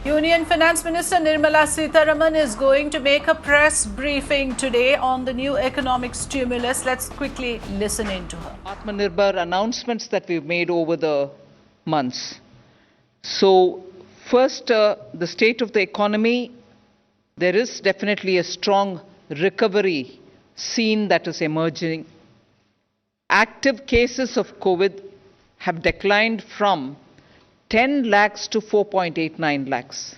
Union Finance Minister Nirmala Sitharaman is going to make a press briefing today on the new economic stimulus. Let's quickly listen in to her. Aatmanirbhar announcements that we've made over the months. So, first, the state of the economy, there is definitely a strong recovery seen that is emerging. Active cases of COVID have declined from 10 lakhs to 4.89 lakhs.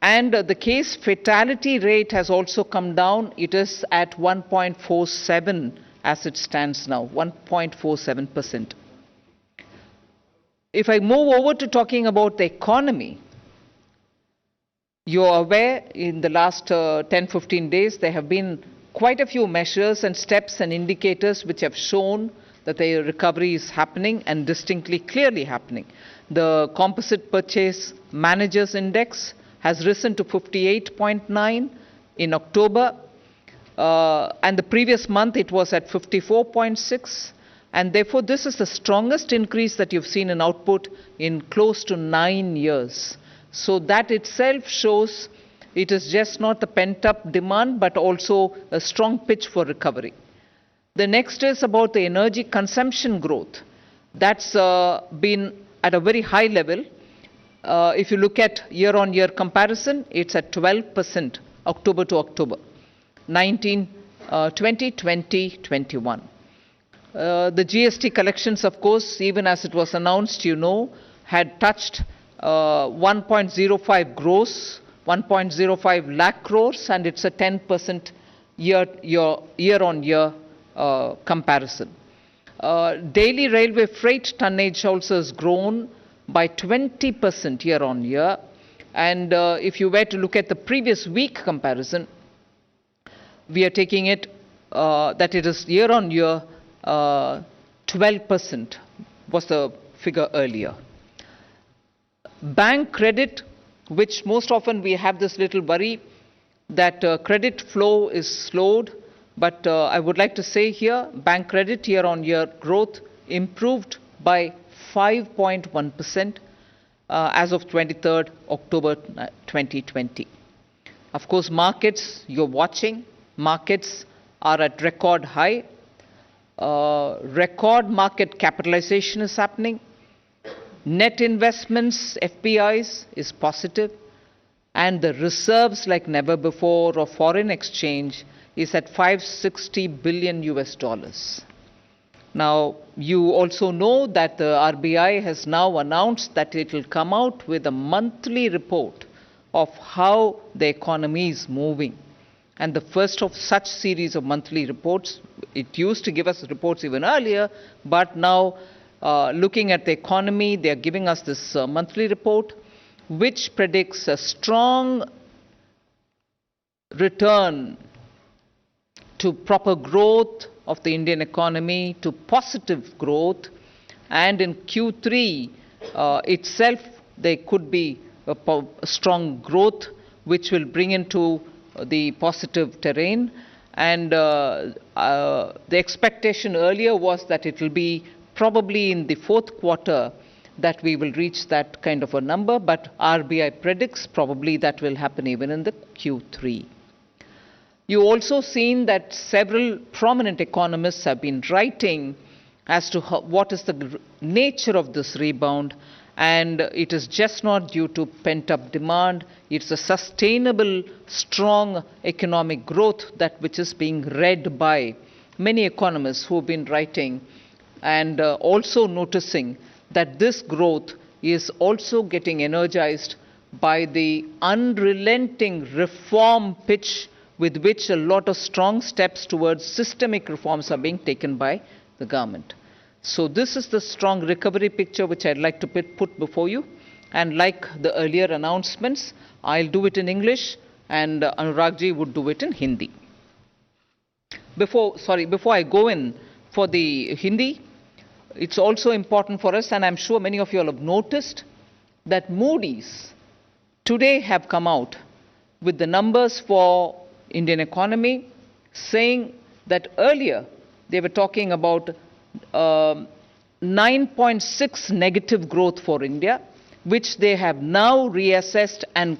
And the case fatality rate has also come down. It is at 1.47 as it stands now, 1.47%. If I move over to talking about the economy, you're aware in the last 10-15 days, there have been quite a few measures and steps and indicators which have shown that the recovery is happening and distinctly, clearly happening. The Composite Purchase Managers Index has risen to 58.9 in October, and the previous month it was at 54.6, and therefore this is the strongest increase that you've seen in output in close to 9 years. So that itself shows it is just not the pent-up demand, but also a strong pitch for recovery. The next is about the energy consumption growth. That's been at a very high level. If you look at year-on-year comparison, it's at 12%, October to October, 2020, 21. The GST collections, of course, even as it was announced, had touched 1.05 gross, 1.05 lakh crores, and it's a 10% year-on-year comparison. Daily railway freight tonnage also has grown by 20% year-on-year. And if you were to look at the previous week comparison, we are taking it that it is year-on-year 12% was the figure earlier. Bank credit, which most often we have this little worry that credit flow is slowed, but I would like to say here, bank credit year-on-year growth improved by 5.1% as of 23rd October 2020. Of course, markets, you're watching, markets are at record high. Record market capitalization is happening. Net investments, FPIs, is positive. And the reserves like never before of foreign exchange is at $560 billion US. Now, you also know that the RBI has now announced that it will come out with a monthly report of how the economy is moving. And the first of such series of monthly reports, it used to give us reports even earlier, but now looking at the economy, they are giving us this monthly report, which predicts a strong return to proper growth of the Indian economy, to positive growth, and in Q3 itself there could be a strong growth which will bring into the positive terrain. And the expectation earlier was that it will be probably in the fourth quarter that we will reach that kind of a number, but RBI predicts probably that will happen even in the Q3. You also seen that several prominent economists have been writing as to what is the nature of this rebound, and it is just not due to pent-up demand. It's a sustainable, strong economic growth that which is being read by many economists who have been writing and also noticing that this growth is also getting energized by the unrelenting reform pitch with which a lot of strong steps towards systemic reforms are being taken by the government. So this is the strong recovery picture which I'd like to put before you. And like the earlier announcements, I'll do it in English and Anuragji would do it in Hindi. Before I go in for the Hindi, it's also important for us, and I'm sure many of you all have noticed, that Moody's today have come out with the numbers for Indian economy, saying that earlier they were talking about 9.6 negative growth for India. which they have now reassessed and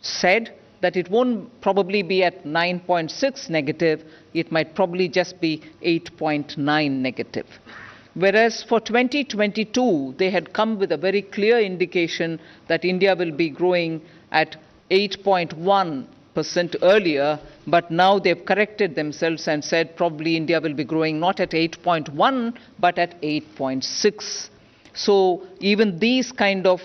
said that it won't probably be at 9.6 negative, it might probably just be 8.9 negative. Whereas for 2022, they had come with a very clear indication that India will be growing at 8.1% earlier, but now they've corrected themselves and said probably India will be growing not at 8.1, but at 8.6. So even these kind of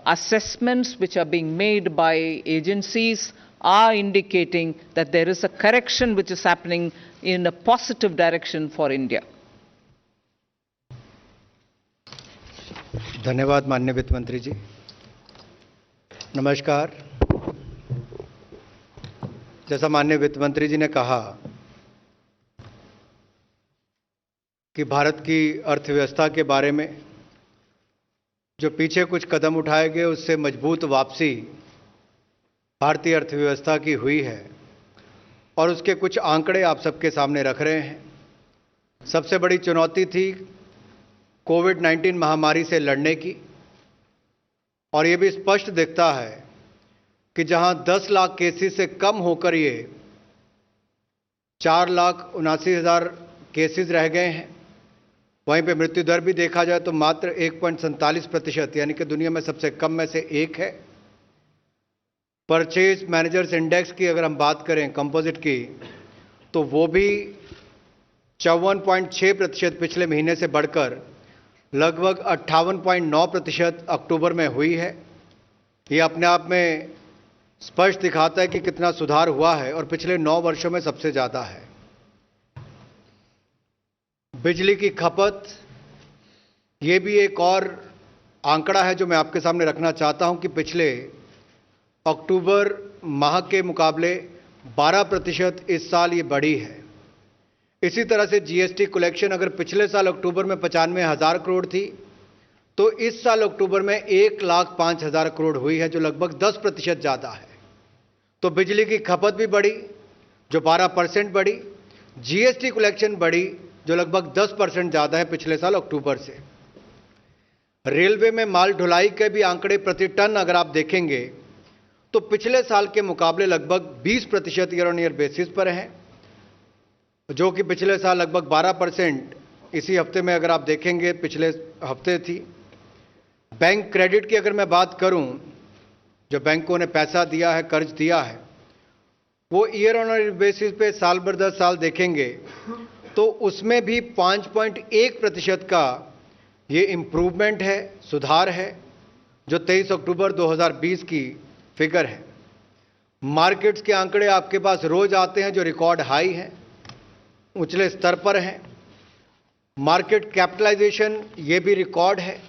assessments which are being made by agencies are indicating that there is a correction which is happening in a positive direction for India. धन्यवाद माननीय वित्त मंत्री जी। नमस्कार। जैसा माननीय वित्त मंत्री जी ने कहा कि भारत की अर्थव्यवस्था के बारे में जो पीछे कुछ कदम उठाए गए उससे मजबूत वापसी भारतीय अर्थव्यवस्था की हुई है और उसके कुछ आंकड़े आप सबके सामने रख रहे हैं। सबसे बड़ी चुनौती थी कोविड-19 महामारी से लड़ने की, और ये भी स्पष्ट दिखता है कि जहां 10 लाख केसेस से कम होकर ये 4,79,000 केसेस रह गए हैं, वहीं पे मृत्यु दर भी देखा जाए तो मात्र 1.47%, यानी कि दुनिया में सबसे कम में से एक है। परचेज मैनेजर्स इंडेक्स की अगर हम बात करें कंपोजिट की, तो वो भी 54.6% पिछले महीने से बढ़कर लगभग 58.9% अक्टूबर में हुई है। ये अपने आप में स्पष्ट दिखाता है कि कितना सुधार हुआ है और पिछले 9 वर्षों में सबसे ज़्यादा है। बिजली की खपत, ये भी एक और आंकड़ा है जो मैं आपके सामने रखना चाहता हूं कि पिछले अक्टूबर माह के मुकाबले 12% इस साल ये बढ़ी है। इसी तरह से जीएसटी कलेक्शन अगर पिछले साल अक्टूबर में 95,000 करोड़ थी, तो इस साल अक्टूबर में 1,05,000 करोड़ हुई है, जो लगभग 10% ज़्यादा है। तो बिजली की खपत भी बढ़ी जो 12% बढ़ी, जीएसटी कलेक्शन बढ़ी जो लगभग 10% ज़्यादा है पिछले साल अक्टूबर से। रेलवे में माल ढुलाई के भी आंकड़े प्रति टन अगर आप देखेंगे तो पिछले साल के मुकाबले लगभग 20% ईयर ऑन ईयर बेसिस पर हैं, जो कि पिछले साल लगभग 12% इसी हफ्ते में अगर आप देखेंगे पिछले हफ्ते थी। बैंक क्रेडिट की अगर मैं बात करूं, जो बैंकों ने पैसा दिया है, कर्ज दिया है, वो ईयर ऑन ईयर बेसिस पे साल भर 10 साल देखेंगे तो उसमें भी 5.1% का ये इम्प्रूवमेंट है, सुधार है, जो 23 अक्टूबर 2020 की फिगर है। मार्केट्स के आंकड़े आपके पास रोज आते हैं जो रिकॉर्ड हाई हैं, उछले स्तर पर हैं। मार्केट कैपिटलाइजेशन ये भी रिकॉर्ड है,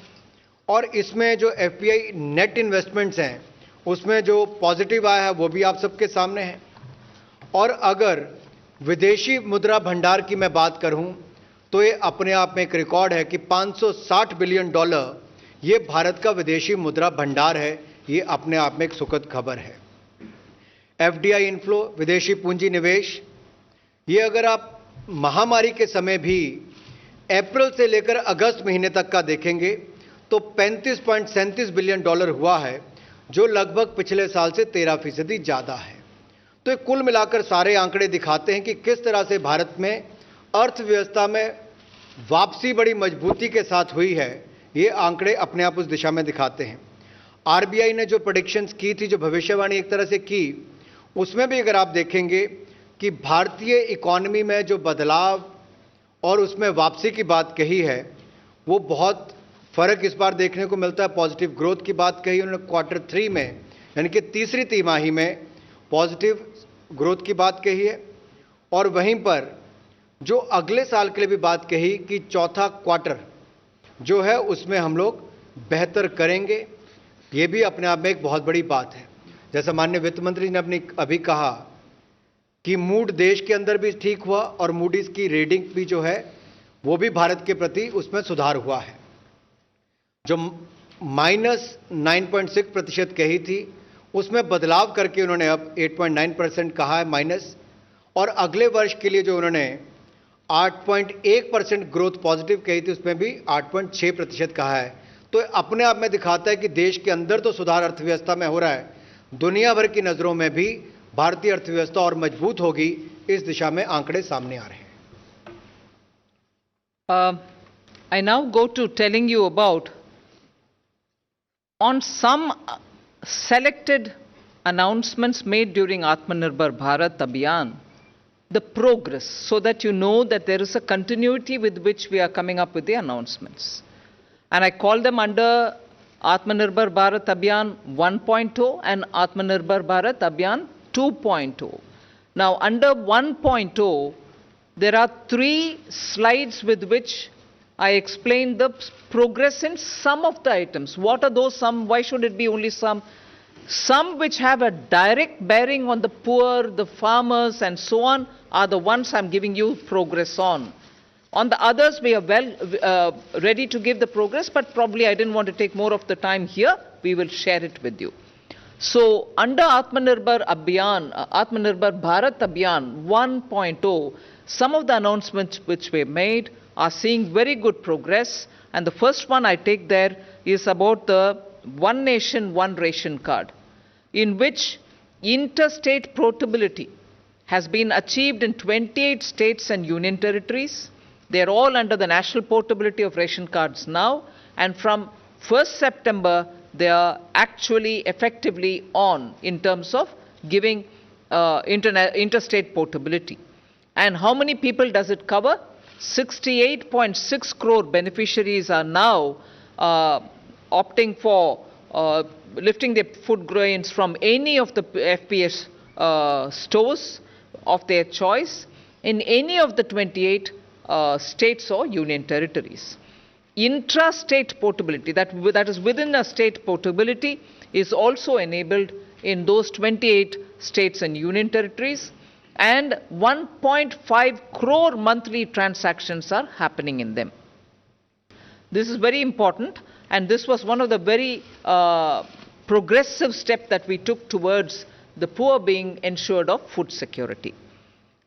और इसमें जो एफपीआई नेट इन्वेस्टमेंट्स हैं उसमें जो पॉजिटिव आया है वो भी आप सबके सामने है। और अगर विदेशी मुद्रा भंडार की मैं बात करूं तो ये अपने आप में एक रिकॉर्ड है कि $560 बिलियन ये भारत का विदेशी मुद्रा भंडार है। ये अपने आप में एक सुखद खबर है। एफडीआई इनफ्लो, विदेशी पूंजी निवेश, ये अगर आप महामारी के समय भी अप्रैल से लेकर अगस्त महीने तक का देखेंगे तो $35.37 बिलियन हुआ है, जो लगभग पिछले साल से 13% ज़्यादा है। तो कुल मिलाकर सारे आंकड़े दिखाते हैं कि किस तरह से भारत में अर्थव्यवस्था में वापसी बड़ी मजबूती के साथ हुई है। ये आंकड़े अपने आप उस दिशा में दिखाते हैं। आरबीआई ने जो प्रेडिक्शंस की थी, जो भविष्यवाणी एक तरह से की, उसमें भी अगर आप देखेंगे कि भारतीय इकोनॉमी में जो बदलाव और उसमें वापसी की बात कही है, वो बहुत फर्क इस बार देखने को मिलता है। पॉजिटिव ग्रोथ की बात कही उन्होंने क्वार्टर 3 में, यानी कि तीसरी तिमाही में पॉजिटिव ग्रोथ की बात कही है। और वहीं पर जो अगले साल के लिए भी बात कही कि चौथा क्वार्टर जो है उसमें हम लोग बेहतर करेंगे। ये भी अपने आप में एक बहुत बड़ी बात है। जैसा माननीय वित्त मंत्री ने अभी कहा कि मूड देश के अंदर भी ठीक हुआ और मूडीज की रेटिंग भी जो है वो भी भारत के प्रति उसमें सुधार हुआ है। जो -9.6% कही थी उसमें बदलाव करके उन्होंने अब 8.9% कहा है माइनस, और अगले वर्ष के लिए जो उन्होंने 8.1% ग्रोथ पॉजिटिव कही थी उसमें भी 8.6% कहा है। तो अपने आप में दिखाता है कि देश के अंदर तो सुधार अर्थव्यवस्था में हो रहा है, दुनिया भर की नजरों में भी भारतीय अर्थव्यवस्था और मजबूत होगी, इस दिशा में आंकड़े सामने आ रहे हैं। I now go to telling you about on some selected announcements made during Aatmanirbhar Bharat Abhiyan, the progress, so that you know that there is a continuity with which we are coming up with the announcements. And I call them under Aatmanirbhar Bharat Abhiyan 1.0 and Aatmanirbhar Bharat Abhiyan 2.0. Now, under 1.0, there are 3 slides with which I explain the progress in some of the items. What are those some? Why should it be only some? Some which have a direct bearing on the poor, the farmers, and so on, are the ones I'm giving you progress on. On the others, we are ready to give the progress, but probably I didn't want to take more of the time here. We will share it with you. So, under Aatmanirbhar Bharat Abhiyan 1.0, some of the announcements which were made are seeing very good progress. And the first one I take there is about the One Nation, One Ration card, in which interstate portability has been achieved in 28 states and union territories. They are all under the national portability of ration cards now, and from 1st September, they are actually effectively on in terms of giving interstate portability. And how many people does it cover? 68.6 crore beneficiaries are now opting for lifting their food grains from any of the FPS stores of their choice in any of the 28 states or union territories. Intra-state portability, that is within a state portability, is also enabled in those 28 states and union territories, and 1.5 crore monthly transactions are happening in them. This is very important, and this was one of the very progressive steps that we took towards the poor being ensured of food security.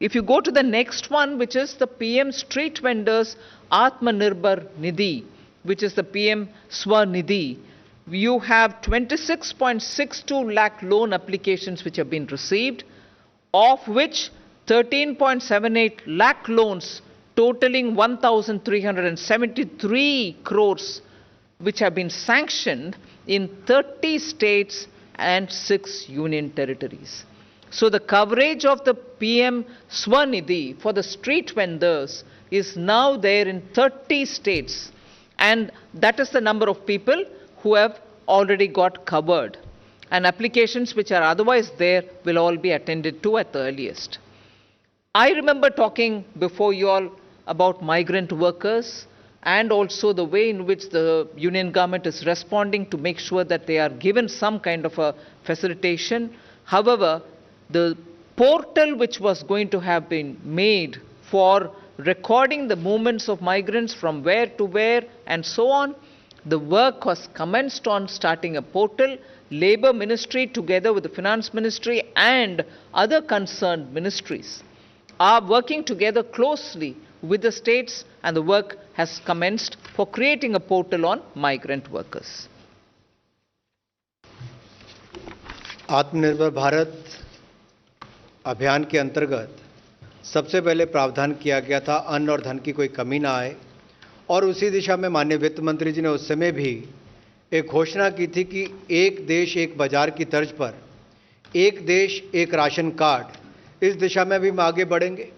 If you go to the next one, which is the PM Street Vendors Aatmanirbhar Nidhi, which is the PM Swanidhi, you have 26.62 lakh loan applications which have been received, of which 13.78 lakh loans totaling 1,373 crores which have been sanctioned in 30 states and 6 union territories. So the coverage of the PM Swanidhi for the street vendors is now there in 30 states, and that is the number of people who have already got covered. And applications which are otherwise there will all be attended to at the earliest. I remember talking before you all about migrant workers and also the way in which the union government is responding to make sure that they are given some kind of a facilitation. However, the portal which was going to have been made for recording the movements of migrants from where to where and so on, the work was commenced on starting a portal. Labour Ministry together with the Finance Ministry and other concerned ministries are working together closely with the states, and the work has commenced for creating a portal on migrant workers. आत्मनिर्भर भारत अभियान के अंतर्गत सबसे पहले प्रावधान किया गया था अन्न और धन की कोई कमी ना आए, और उसी दिशा में माननीय वित्त मंत्री जी ने उस समय भी एक घोषणा की थी कि एक देश एक बाजार की तर्ज पर एक देश एक राशन कार्ड, इस दिशा में भी हम आगे बढ़ेंगे।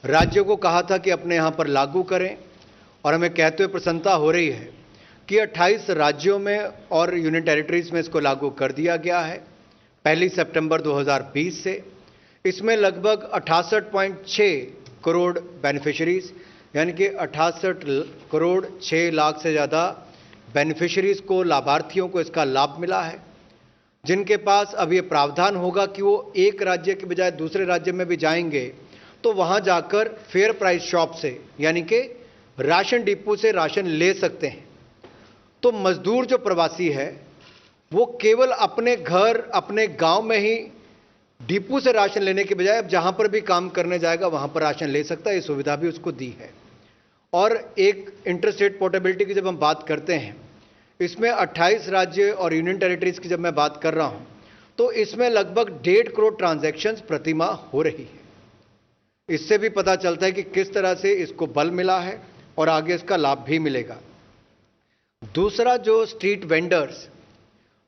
राज्यों को कहा था कि अपने यहाँ पर लागू करें, और हमें कहते हुए प्रसन्नता हो रही है कि 28 राज्यों में और यूनियन टेरिटरीज में इसको लागू कर दिया गया है 1 सितंबर 2020 से। इसमें लगभग 68.6 करोड़ बेनिफिशरीज, यानी कि 68 करोड़ 6 लाख से ज़्यादा बेनिफिशरीज को, लाभार्थियों को इसका लाभ मिला है, जिनके पास अब ये प्रावधान होगा कि वो एक राज्य के बजाय दूसरे राज्य में भी जाएंगे तो वहां जाकर फेयर प्राइस शॉप से, यानी कि राशन डिपो से राशन ले सकते हैं। तो मजदूर जो प्रवासी है वो केवल अपने घर, अपने गांव में ही डिपो से राशन लेने के बजाय अब जहां पर भी काम करने जाएगा वहां पर राशन ले सकता है। ये सुविधा भी उसको दी है। और एक इंटरस्टेट पोर्टेबिलिटी की जब हम बात करते हैं, इसमें 28 राज्य और यूनियन टेरिटरीज की जब मैं बात कर रहा हूं तो इसमें लगभग 1.5 करोड़ ट्रांजैक्शंस प्रतिमाह हो रही है। इससे भी पता चलता है कि किस तरह से इसको बल मिला है और आगे इसका लाभ भी मिलेगा। दूसरा, जो स्ट्रीट वेंडर्स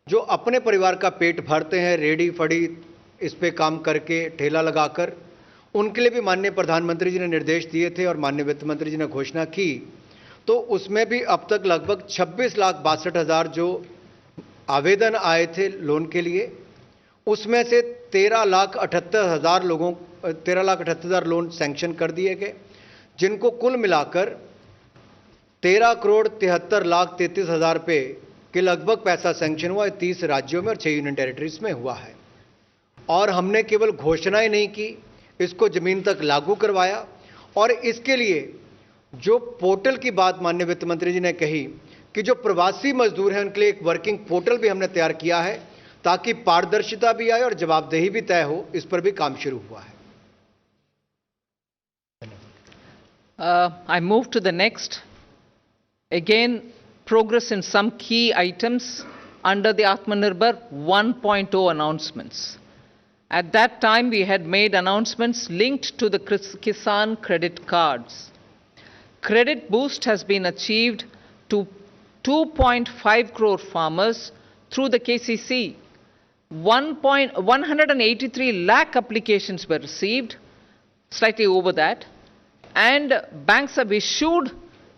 जो अपने परिवार का पेट भरते हैं, रेडी फड़ी इस पे काम करके, ठेला लगाकर, उनके लिए भी माननीय प्रधानमंत्री जी ने निर्देश दिए थे और माननीय वित्त मंत्री जी ने घोषणा की। तो उसमें भी अब तक लगभग 26,62,000 जो आवेदन आए थे लोन के लिए, उसमें से 13,78,000 लोन सैंक्शन कर दिए गए, जिनको कुल मिलाकर 13,73,33,000 रुपये के लगभग पैसा सैंक्शन हुआ है। 30 राज्यों में और 6 यूनियन टेरिटरीज में हुआ है। और हमने केवल घोषणाएं नहीं की, इसको जमीन तक लागू करवाया। और इसके लिए जो पोर्टल की बात माननीय वित्त मंत्री जी ने कही कि जो प्रवासी मजदूर हैं उनके लिए एक वर्किंग पोर्टल भी हमने तैयार किया है, ताकि पारदर्शिता भी आए और जवाबदेही भी तय हो। इस पर भी काम शुरू हुआ है। I move to the next. Again, progress in some key items under the Aatmanirbhar 1.0 announcements. At that time, we had made announcements linked to the Kisan credit cards. Credit boost has been achieved to 2.5 crore farmers through the KCC. 183 lakh applications were received, slightly over that, and banks have issued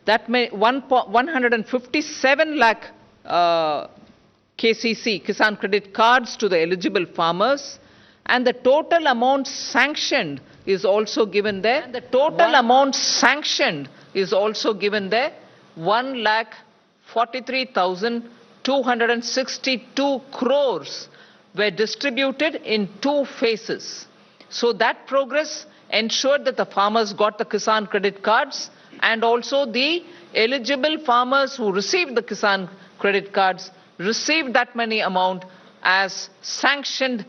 that 157 lakh KCC, Kisan credit cards, to the eligible farmers, and the total amount sanctioned is also given there. And the total amount sanctioned is also given there, 1,43,262 crores were distributed in 2 phases. So that progress ensured that the farmers got the Kisan credit cards, and also the eligible farmers who received the Kisan credit cards received that many amount as sanctioned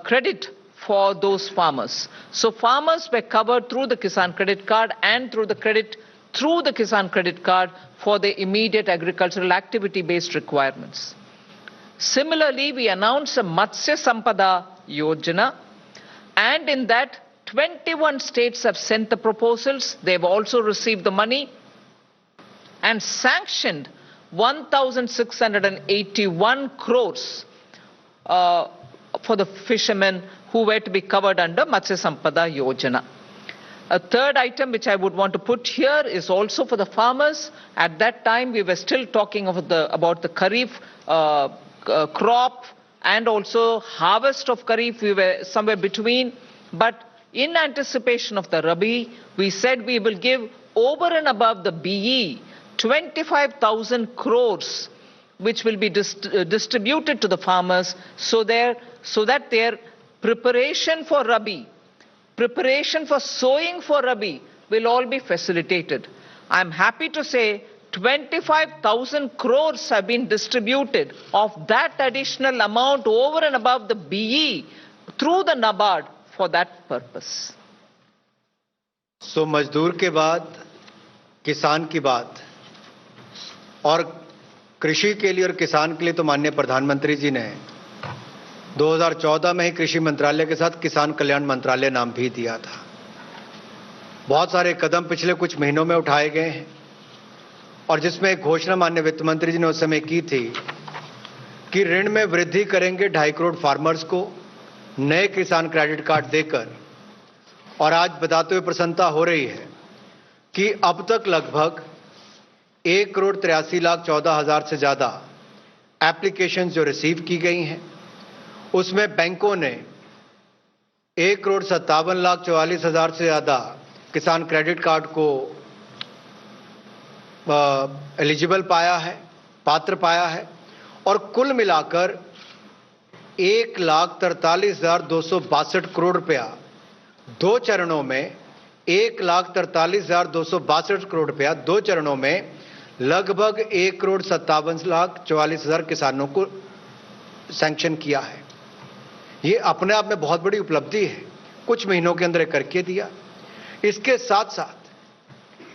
credit for those farmers. So farmers were covered through the Kisan credit card and through the Kisan credit card for their immediate agricultural activity-based requirements. Similarly, we announced a Matsya Sampada Yojana, and in that 21 states have sent the proposals. They've also received the money and sanctioned 1,681 crores for the fishermen who were to be covered under Matsya Sampada Yojana. A third item which I would want to put here is also for the farmers. At that time, we were still talking about the Kharif crop and also harvest of Kharif. We were somewhere between. But in anticipation of the Rabi, we said we will give over and above the BE 25,000 crores, which will be distributed to the farmers so that their preparation for Rabi, preparation for sowing for Rabi will all be facilitated. I'm happy to say 25,000 crores have been distributed of that additional amount over and above the BE through the NABARD for that purpose. सो मजदूर के बाद किसान की बात, और कृषि के लिए और किसान के लिए तो माननीय प्रधानमंत्री जी ने 2014 में ही कृषि मंत्रालय के साथ किसान कल्याण मंत्रालय नाम भी दिया था। बहुत सारे कदम पिछले कुछ महीनों में उठाए गए हैं और जिसमें एक घोषणा माननीय वित्त मंत्री जी ने उस समय की थी कि ऋण में वृद्धि करेंगे 2.5 करोड़ फार्मर्स को नए किसान क्रेडिट कार्ड देकर। और आज बताते हुए प्रसन्नता हो रही है कि अब तक लगभग 1,83,14,000 से ज्यादा एप्लीकेशन जो रिसीव की गई हैं, उसमें बैंकों ने 1,57,44,000 से ज्यादा किसान क्रेडिट कार्ड को एलिजिबल पाया है, पात्र पाया है, और कुल मिलाकर 1,43,262 करोड़ रुपया 2 चरणों में 1,43,262 करोड़ रुपया 2 चरणों में लगभग 1,57,44,000 किसानों को सैंक्शन किया है। ये अपने आप में बहुत बड़ी उपलब्धि है, कुछ महीनों के अंदर करके दिया। इसके साथ साथ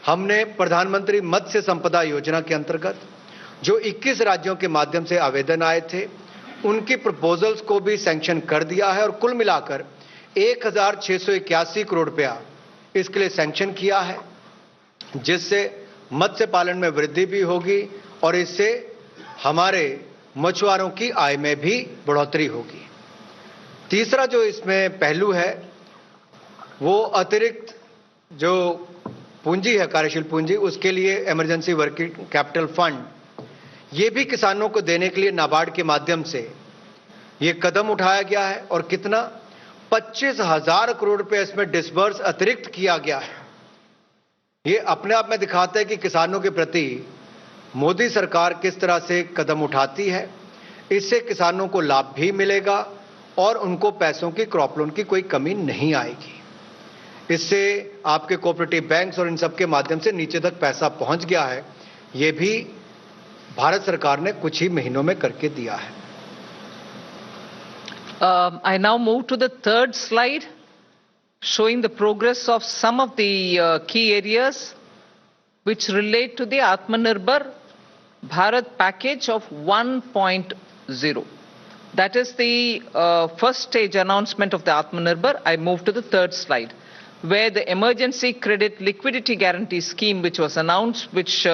हमने प्रधानमंत्री मत्स्य संपदा योजना के अंतर्गत जो 21 राज्यों के माध्यम से आवेदन आए थे, उनकी प्रपोजल्स को भी सैंक्शन कर दिया है और कुल मिलाकर 1681 करोड़ रुपया इसके लिए सैंक्शन किया है, जिससे मत्स्य पालन में वृद्धि भी होगी और इससे हमारे मछुआरों की आय में भी बढ़ोतरी होगी। तीसरा जो इसमें पहलू है वो अतिरिक्त जो पूंजी है, कार्यशील पूंजी, उसके लिए इमरजेंसी वर्किंग कैपिटल फंड, ये भी किसानों को देने के लिए नाबार्ड के माध्यम से ये कदम उठाया गया है और कितना 25,000 करोड़ रुपए इसमें डिसबर्स अतिरिक्त किया गया है। ये अपने आप में दिखाता है कि किसानों के प्रति मोदी सरकार किस तरह से कदम उठाती है। इससे किसानों को लाभ भी मिलेगा और उनको पैसों की, क्रॉप लोन की कोई कमी नहीं आएगी। इससे आपके कोऑपरेटिव बैंक्स और इन सब के माध्यम से नीचे तक पैसा पहुंच गया है। ये भी भारत सरकार ने कुछ ही महीनों में करके दिया है। I now move to the third slide, showing the progress of some of the key areas which relate to the Aatmanirbhar Bharat package of 1.0. That is the first stage announcement of the Aatmanirbhar. I move to the third slide, where the emergency credit liquidity guarantee scheme which was announced, which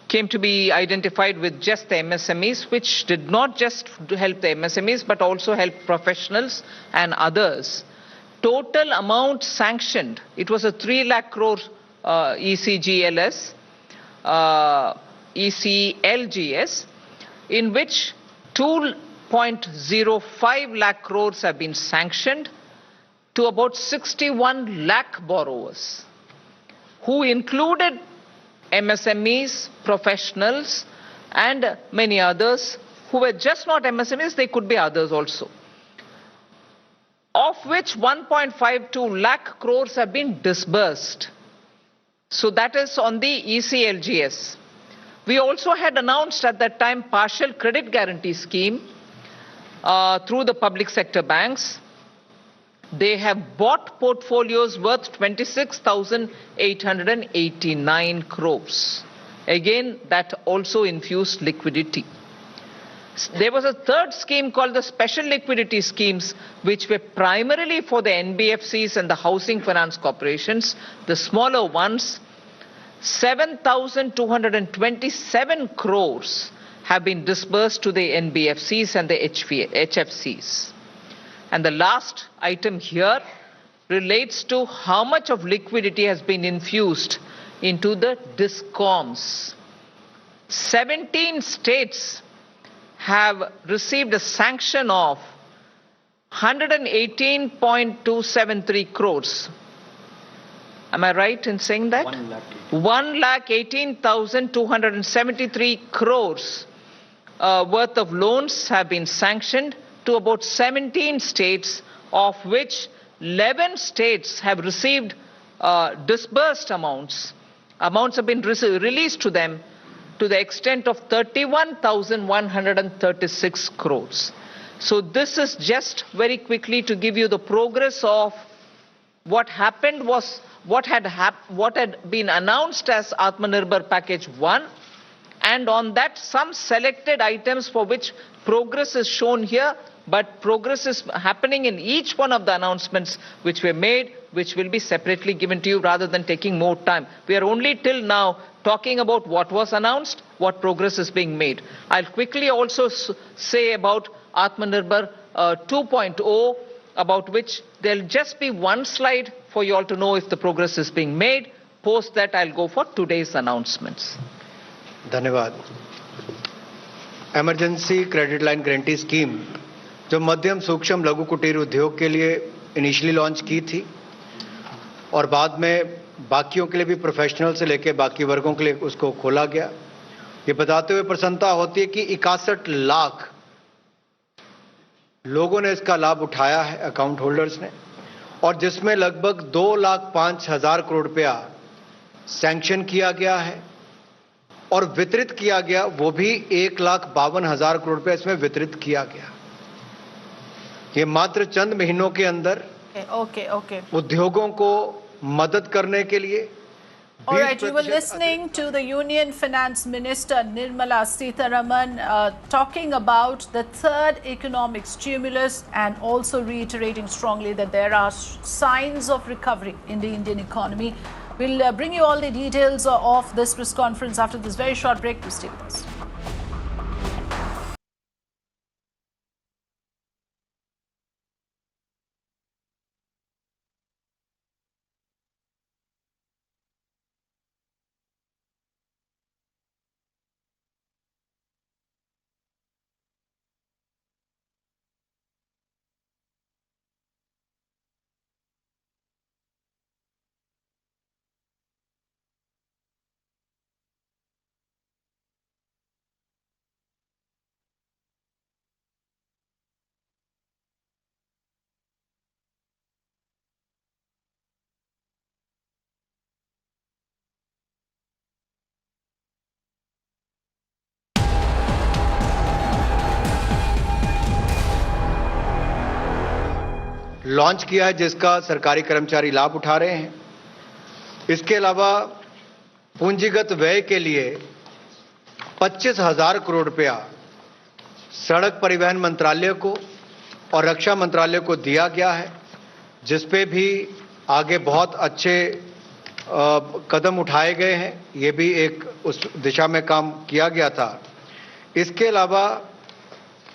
came to be identified with just the MSMEs, which did not just help the MSMEs but also help professionals and others. Total amount sanctioned, it was a 3 lakh crore ECLGS, in which 2.05 lakh crores have been sanctioned to about 61 lakh borrowers, who included MSMEs, professionals, and many others who were just not MSMEs, they could be others also. Of which 1.52 lakh crores have been disbursed. So that is on the ECLGS. We also had announced at that time partial credit guarantee scheme through the public sector banks. They have bought portfolios worth 26,889 crores. Again, that also infused liquidity. There was a third scheme called the special liquidity schemes, which were primarily for the NBFCs and the housing finance corporations, the smaller ones. 7,227 crores have been disbursed to the NBFCs and the HFCs. And the last item here relates to how much of liquidity has been infused into the DISCOMs. 17 states have received a sanction of 118.273 crores. Am I right in saying that? 1,18,273 crores worth of loans have been sanctioned to about 17 states, of which 11 states have received disbursed amounts. Amounts have been released to them to the extent of 31,136 crores. So this is just very quickly to give you the progress of what happened was what had been announced as Aatmanirbhar Package 1, and on that some selected items for which progress is shown here, but progress is happening in each one of the announcements which were made, which will be separately given to you rather than taking more time. We are only till now talking about what was announced, what progress is being made. I'll quickly also say about Aatmanirbhar 2.0, about which there'll just be one slide for you all to know if the progress is being made. Post that, I'll go for today's announcements. धन्यवाद। Emergency credit line guarantee scheme जो मध्यम सूक्ष्म लघु कुटीर उद्योग के लिए initially launch की थी और बाद में बाकियों के लिए भी, प्रोफेशनल से लेकर बाकी वर्गों के लिए उसको खोला गया। ये बताते हुए प्रसन्नता होती है कि 61 लाख लोगों ने इसका लाभ उठाया है, अकाउंट होल्डर्स ने, और जिसमें लगभग 2,05,000 करोड़ रुपया सैंक्शन किया गया है और वितरित किया गया, वो भी 1,52,000 करोड़ रुपया इसमें वितरित किया गया। ये मात्र चंद महीनों के अंदर उद्योगों को मदद करने के लिए, All 20% right, you were listening to the Union Finance Minister Nirmala Sitharaman talking about the third economic stimulus and also reiterating strongly that there are signs of recovery in the Indian economy. We'll bring you all the details of this press conference after this very short break. Please stay with us. Launch किया है जिसका सरकारी कर्मचारी लाभ उठा रहे हैं। इसके अलावा पूंजीगत व्यय के लिए 25,000 करोड़ रुपया सड़क परिवहन मंत्रालय को और रक्षा मंत्रालय को दिया गया है, जिस पे भी आगे बहुत अच्छे कदम उठाए गए हैं। ये भी एक उस दिशा में काम किया गया था। इसके अलावा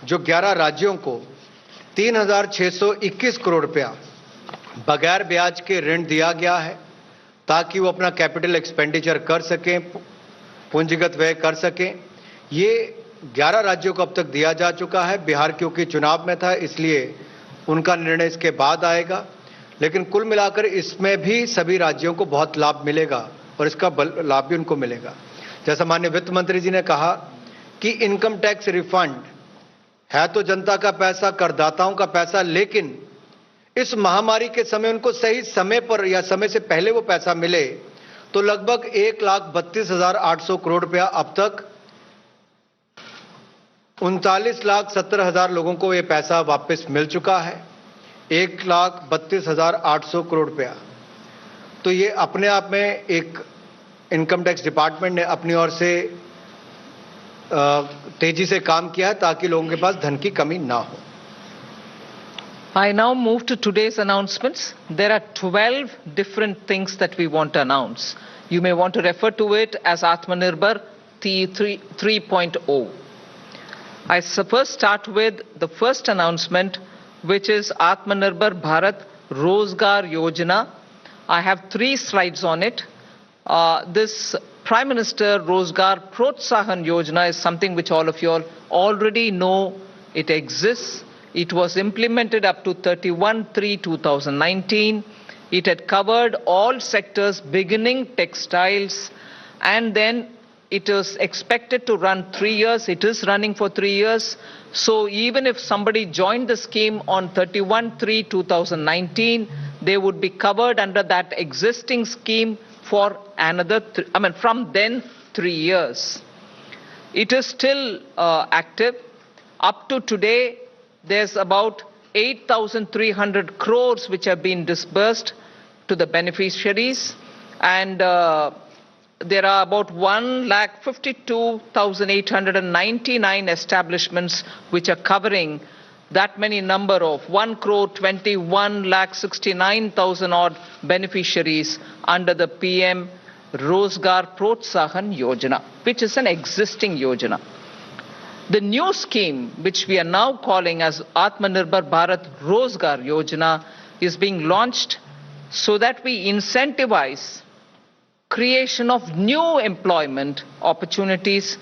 जो 11 राज्यों को 3,621 करोड़ रुपया बगैर ब्याज के ऋण दिया गया है, ताकि वो अपना कैपिटल एक्सपेंडिचर कर सकें, पूंजीगत व्यय कर सकें। ये 11 राज्यों को अब तक दिया जा चुका है। बिहार क्योंकि चुनाव में था, इसलिए उनका निर्णय इसके बाद आएगा, लेकिन कुल मिलाकर इसमें भी सभी राज्यों को बहुत लाभ मिलेगा और इसका लाभ भी उनको मिलेगा। जैसा माननीय वित्त मंत्री जी ने कहा कि इनकम टैक्स रिफंड है तो जनता का पैसा, करदाताओं का पैसा, लेकिन इस महामारी के समय उनको सही समय पर या समय से पहले वो पैसा मिले, तो लगभग 1,32,800 करोड़ रुपया अब तक 39,70,000 लोगों को ये पैसा वापस मिल चुका है। 1,32,800 करोड़ रुपया। तो ये अपने आप में एक इनकम टैक्स डिपार्टमेंट ने अपनी ओर से तेजी से काम किया है, ताकि लोगों के पास धन की कमी ना हो। I now move to today's announcements. There are 12 different things that we want to announce. You may want to refer to it as Aatmanirbhar 3.0. I first start with the first announcement, which is Aatmanirbhar Bharat Rozgar Yojana. I have 3 slides on it. This Prime Minister Rozgar Protsahan Yojana is something which all of you all already know. It exists. It was implemented up to 31/3/2019. It had covered all sectors beginning textiles, and then it was expected to run 3 years. It is running for 3 years. So even if somebody joined the scheme on 31/3/2019, they would be covered under that existing scheme for another, from then 3 years. It is still active. Up to today, there's about 8,300 crores which have been disbursed to the beneficiaries, and there are about 1,52,899 establishments which are covering that many number of 1,21,69,000 odd beneficiaries under the PM Rozgar Protsahan Yojana, which is an existing Yojana. The new scheme, which we are now calling as Aatmanirbhar Bharat Rozgar Yojana, is being launched so that we incentivize creation of new employment opportunities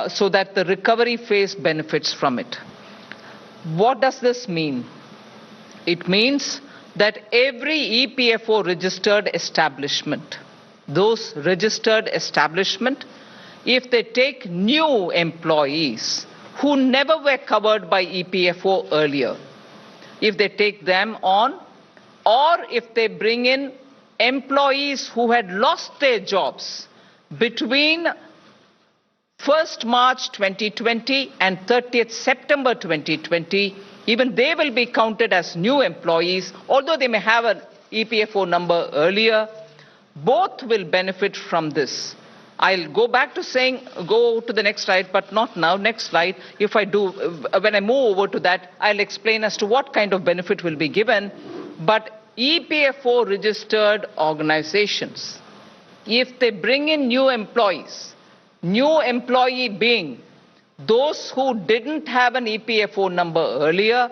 so that the recovery phase benefits from it. What does this mean? It means that every EPFO registered establishment, those registered establishment, if they take new employees who never were covered by EPFO earlier, if they take them on, or if they bring in employees who had lost their jobs between 1st March 2020 and 30th September 2020, even they will be counted as new employees, although they may have an EPFO number earlier. both will benefit from this. I'll go back to saying, go to the next slide, but not now. Next slide. If I do, when I move over to that, I'll explain as to what kind of benefit will be given. But EPFO registered organizations, if they bring in new employees, new employee being those who didn't have an EPFO number earlier,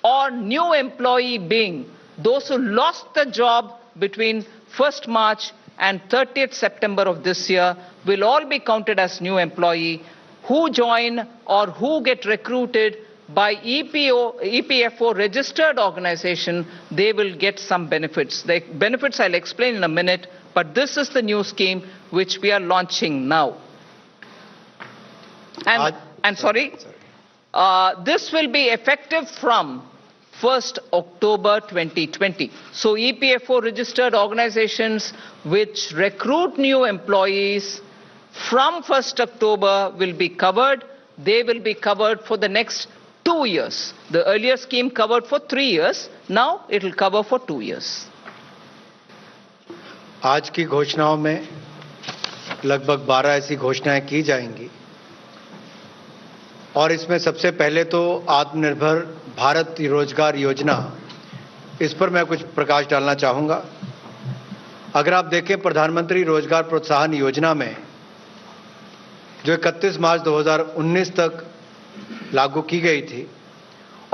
or new employee being those who lost the job between 1st March and 30th September of this year, will all be counted as new employee who join or who get recruited by EPFO registered organization. They will get some benefits. The benefits I'll explain in a minute, but this is the new scheme which we are launching now. This will be effective from 1st October 2020. So EPFO registered organizations which recruit new employees from 1st October will be covered. They will be covered for the next 2 years. The earlier scheme covered for 3 years. Now it will cover for 2 years. आज की घोषणाओं में लगभग 12 ऐसी घोषणाएं की जाएंगी और इसमें सबसे पहले तो आत्मनिर्भर भारत रोजगार योजना, इस पर मैं कुछ प्रकाश डालना चाहूंगा। अगर आप देखें प्रधानमंत्री रोजगार प्रोत्साहन योजना में जो 31 मार्च 2019 तक लागू की गई थी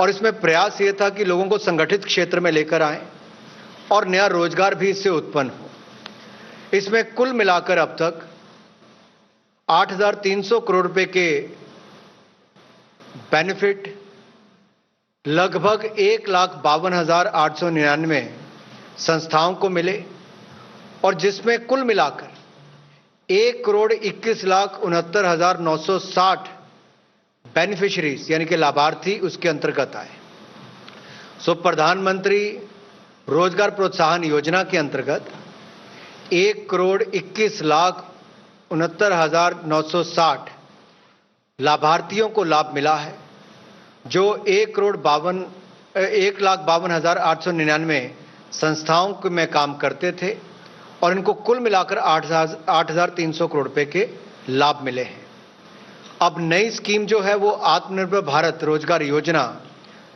और इसमें प्रयास ये था कि लोगों को संगठित क्षेत्र में लेकर आएं और नया रोजगार भी इससे उत्पन्न हो। इसमें कुल मिलाकर अब तक 8,300 करोड़ रुपए के बेनिफिट लगभग 1,52,899 संस्थाओं को मिले और जिसमें कुल मिलाकर 1,21,69,960 बेनिफिशरीज यानी कि लाभार्थी उसके अंतर्गत आए। सो प्रधानमंत्री रोजगार प्रोत्साहन योजना के अंतर्गत 1,21,69,960 लाभार्थियों को लाभ मिला है, जो 1,52,899 संस्थाओं में काम करते थे और इनको कुल मिलाकर 8,300 करोड़ रुपए के लाभ मिले हैं। अब नई स्कीम जो है वो आत्मनिर्भर भारत रोजगार योजना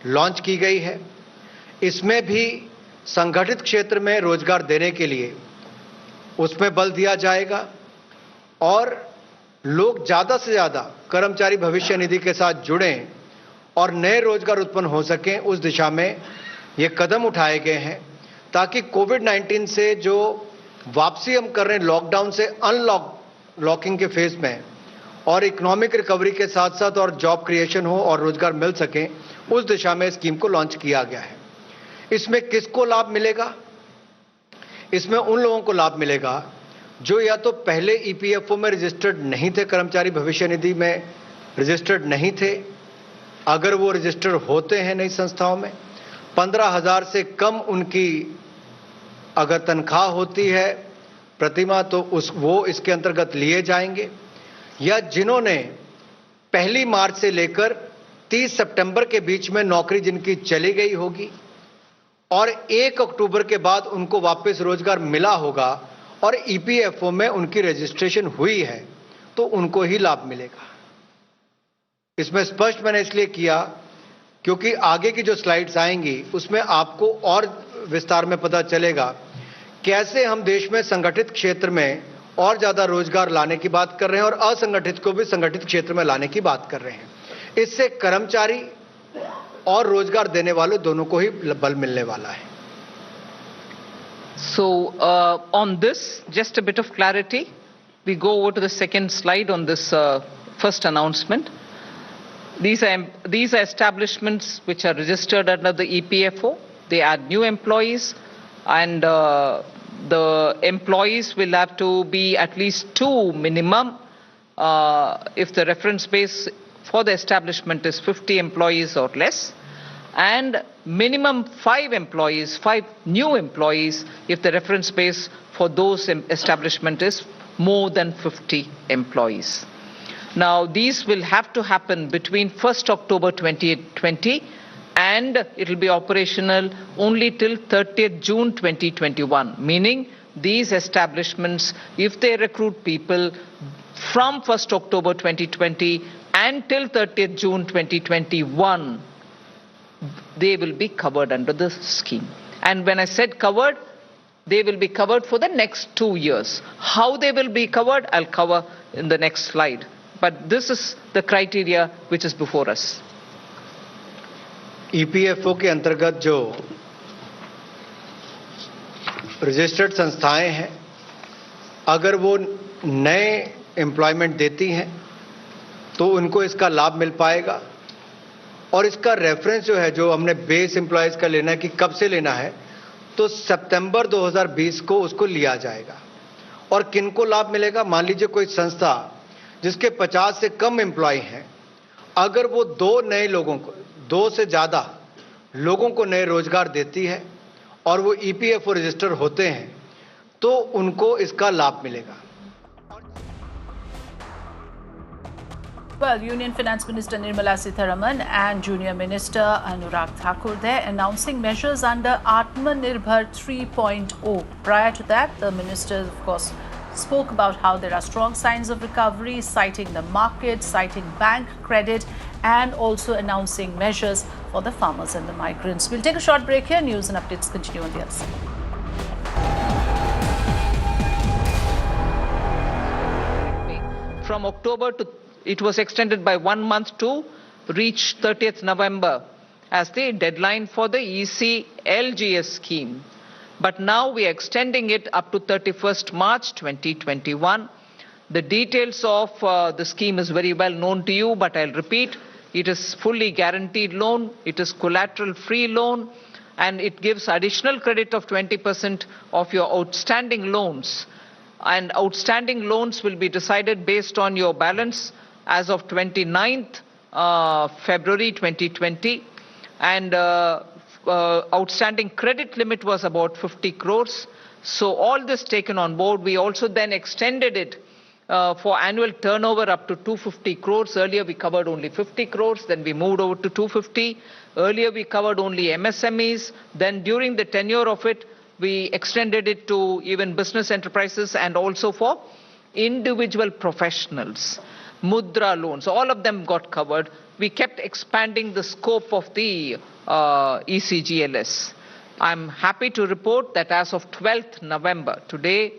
लॉन्च की गई है। इसमें भी संगठित क्षेत्र में रोजगार देने के लिए उसमें बल दिया जाएगा और लोग ज्यादा से ज्यादा कर्मचारी भविष्य निधि के साथ जुड़ें और नए रोजगार उत्पन्न हो सकें, उस दिशा में ये कदम उठाए गए हैं ताकि कोविड-19 से जो वापसी हम कर रहे हैं लॉकडाउन से अनलॉकिंग के फेज में और इकोनॉमिक रिकवरी के साथ साथ और जॉब क्रिएशन हो और रोजगार मिल सके, उस दिशा में स्कीम को लॉन्च किया गया है। इसमें किसको लाभ मिलेगा? इसमें उन लोगों को लाभ मिलेगा जो या तो पहले ईपीएफओ में रजिस्टर्ड नहीं थे, कर्मचारी भविष्य निधि में रजिस्टर्ड नहीं थे, अगर वो रजिस्टर्ड होते हैं नई संस्थाओं में, 15,000 से कम उनकी अगर तनख्वाह होती है प्रतिमाह तो वो इसके अंतर्गत लिए जाएंगे, या जिन्होंने 1 मार्च से लेकर 30 सितंबर के बीच में नौकरी जिनकी चली गई होगी और 1 अक्टूबर के बाद उनको वापस रोजगार मिला होगा और ईपीएफओ में उनकी रजिस्ट्रेशन हुई है तो उनको ही लाभ मिलेगा। इसमें स्पष्ट मैंने इसलिए किया क्योंकि आगे की जो स्लाइड्स आएंगी उसमें आपको और विस्तार में पता चलेगा कैसे हम देश में संगठित क्षेत्र में और ज्यादा रोजगार लाने की बात कर रहे हैं और असंगठित को भी संगठित क्षेत्र में लाने की बात कर रहे हैं। इससे कर्मचारी और रोजगार देने वाले दोनों को ही बल मिलने वाला है। So on this, just a bit of clarity. We go over to the second slide on this first announcement. These are establishments which are registered under the EPFO. They add new employees, and the employees will have to be at least 2 minimum. If the reference base for the establishment is 50 employees or less, and minimum 5 employees, 5 new employees if the reference base for those establishment is more than 50 employees. Now these will have to happen between 1st October 2020 and it will be operational only till 30th June 2021, meaning these establishments, if they recruit people from 1st October 2020 until 30th June 2021, they will be covered under the scheme. And when I said covered, they will be covered for the next 2 years. How they will be covered, I'll cover in the next slide. But this is the criteria which is before us. EPFO के अंतर्गत जो registered संस्थाएं हैं, अगर वो नए employment देती हैं तो उनको इसका लाभ मिल पाएगा। और इसका रेफरेंस जो है, जो हमने बेस एम्प्लॉयज का लेना है कि कब से लेना है, तो सितंबर 2020 को उसको लिया जाएगा। और किनको लाभ मिलेगा? मान लीजिए कोई संस्था जिसके 50 से कम एम्प्लॉय हैं, अगर वो 2 से ज्यादा लोगों को नए रोजगार देती है और वो EPFO रजिस्टर होते हैं तो उनको इसका लाभ मिलेगा। Well, Union Finance Minister Nirmala Sitharaman and Junior Minister Anurag Thakur there announcing measures under Aatmanirbhar 3.0. Prior to that, the ministers, of course, spoke about how there are strong signs of recovery, citing the market, citing bank credit, and also announcing measures for the farmers and the migrants. We'll take a short break here. News and updates continue on the other side. From October to, it was extended by 1 month to reach 30th November as the deadline for the EC LGS scheme. But now we are extending it up to 31st March 2021. The details of the scheme is very well known to you, but I'll repeat. It is fully guaranteed loan, it is collateral-free loan, and it gives additional credit of 20% of your outstanding loans. And outstanding loans will be decided based on your balance as of 29th February 2020. And outstanding credit limit was about 50 crores. So all this taken on board, we also then extended it for annual turnover up to 250 crores. Earlier we covered only 50 crores, then we moved over to 250. Earlier we covered only MSMEs. Then during the tenure of it, we extended it to even business enterprises and also for individual professionals. Mudra loans, all of them got covered. We kept expanding the scope of the ECGLS. I'm happy to report that as of 12th November, today,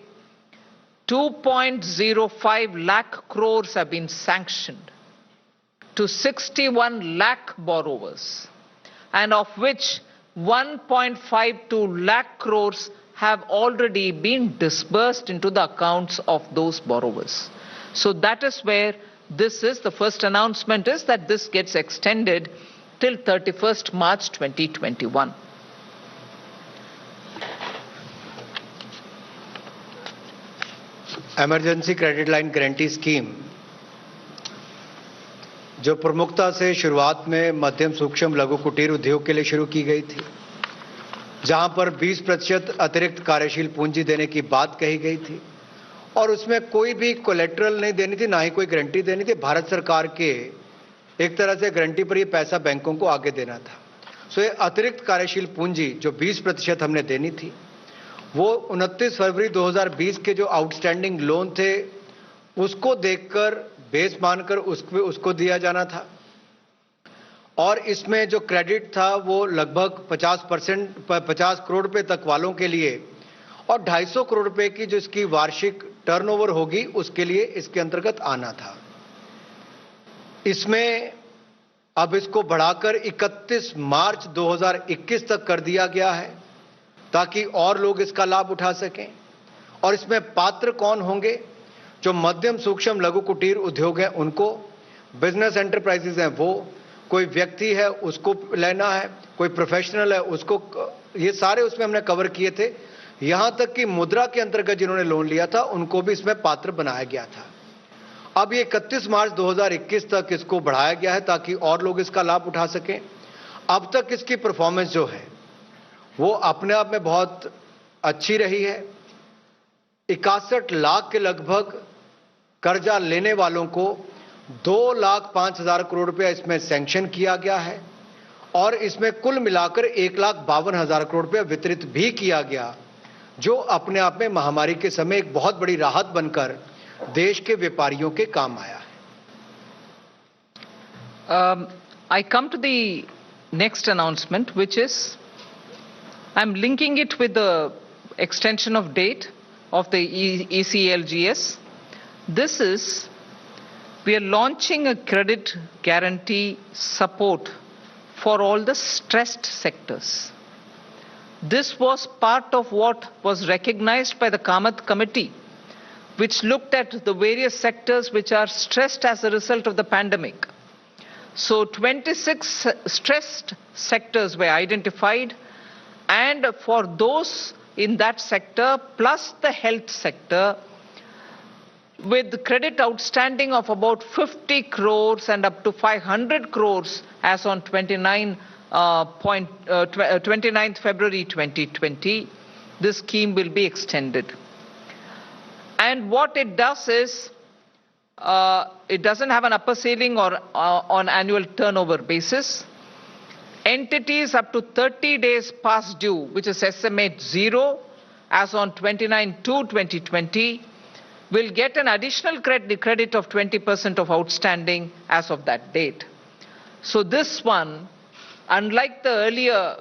2.05 lakh crores have been sanctioned to 61 lakh borrowers, and of which 1.52 lakh crores have already been disbursed into the accounts of those borrowers. So that is where this is, the first announcement is that this gets extended till 31st March 2021. Emergency credit line guarantee scheme जो प्रमुखता से शुरुआत में मध्यम सूक्ष्म लघु कुटीर उद्योग के लिए शुरू की गई थी, जहां पर 20% अतिरिक्त कार्यशील पूंजी देने की बात कही गई थी और उसमें कोई भी कोलेटरल नहीं देनी थी, ना ही कोई गारंटी देनी थी। भारत सरकार के एक तरह से गारंटी पर ये पैसा बैंकों को आगे देना था। सो ये अतिरिक्त कार्यशील पूंजी जो 20% हमने देनी थी, वो 29 फरवरी 2020 के जो आउटस्टैंडिंग लोन थे उसको देखकर बेस मानकर उसको दिया जाना था। और इसमें जो क्रेडिट था वो लगभग 50 करोड़ रुपए तक वालों के लिए और 250 करोड़ रुपए की जो इसकी वार्षिक टर्नओवर होगी उसके लिए इसके अंतर्गत आना था। इसमें अब इसको बढ़ाकर 31 मार्च 2021 तक कर दिया गया है ताकि और लोग इसका लाभ उठा सकें। और इसमें पात्र कौन होंगे? जो मध्यम सूक्ष्म लघु कुटीर उद्योग हैं उनको, बिजनेस एंटरप्राइजेज हैं वो, कोई व्यक्ति है उसको लेना है, कोई प्रोफेशनल है उसको, ये सारे उसमें हमने कवर किए थे। यहां तक कि मुद्रा के अंतर्गत जिन्होंने लोन लिया था उनको भी इसमें पात्र बनाया गया था। अब ये 31 मार्च 2021 तक इसको बढ़ाया गया है ताकि और लोग इसका लाभ उठा सकें। अब तक इसकी परफॉर्मेंस जो है वो अपने आप में बहुत अच्छी रही है। 61 लाख के लगभग कर्जा लेने वालों को 2,05,000 करोड़ रुपया इसमें सैंक्शन किया गया है और इसमें कुल मिलाकर 1,52,000 करोड़ रुपया वितरित भी किया गया, जो अपने आप में महामारी के समय एक बहुत बड़ी राहत बनकर देश के व्यापारियों के काम आया है। I come to the next announcement, which is I'm linking it with the extension of date of the ECLGS. This is we are launching a credit guarantee support for all the stressed sectors. This was part of what was recognized by the Kamath Committee, which looked at the various sectors which are stressed as a result of the pandemic. So 26 stressed sectors were identified, and for those in that sector plus the health sector, with credit outstanding of about 50 crores and up to 500 crores as on 29th February 2020, this scheme will be extended. And what it does is, it doesn't have an upper ceiling or on annual turnover basis. Entities up to 30 days past due, which is estimate 0 as on 29/2/2020, will get an additional credit of 20% of outstanding as of that date. So this one, unlike the earlier,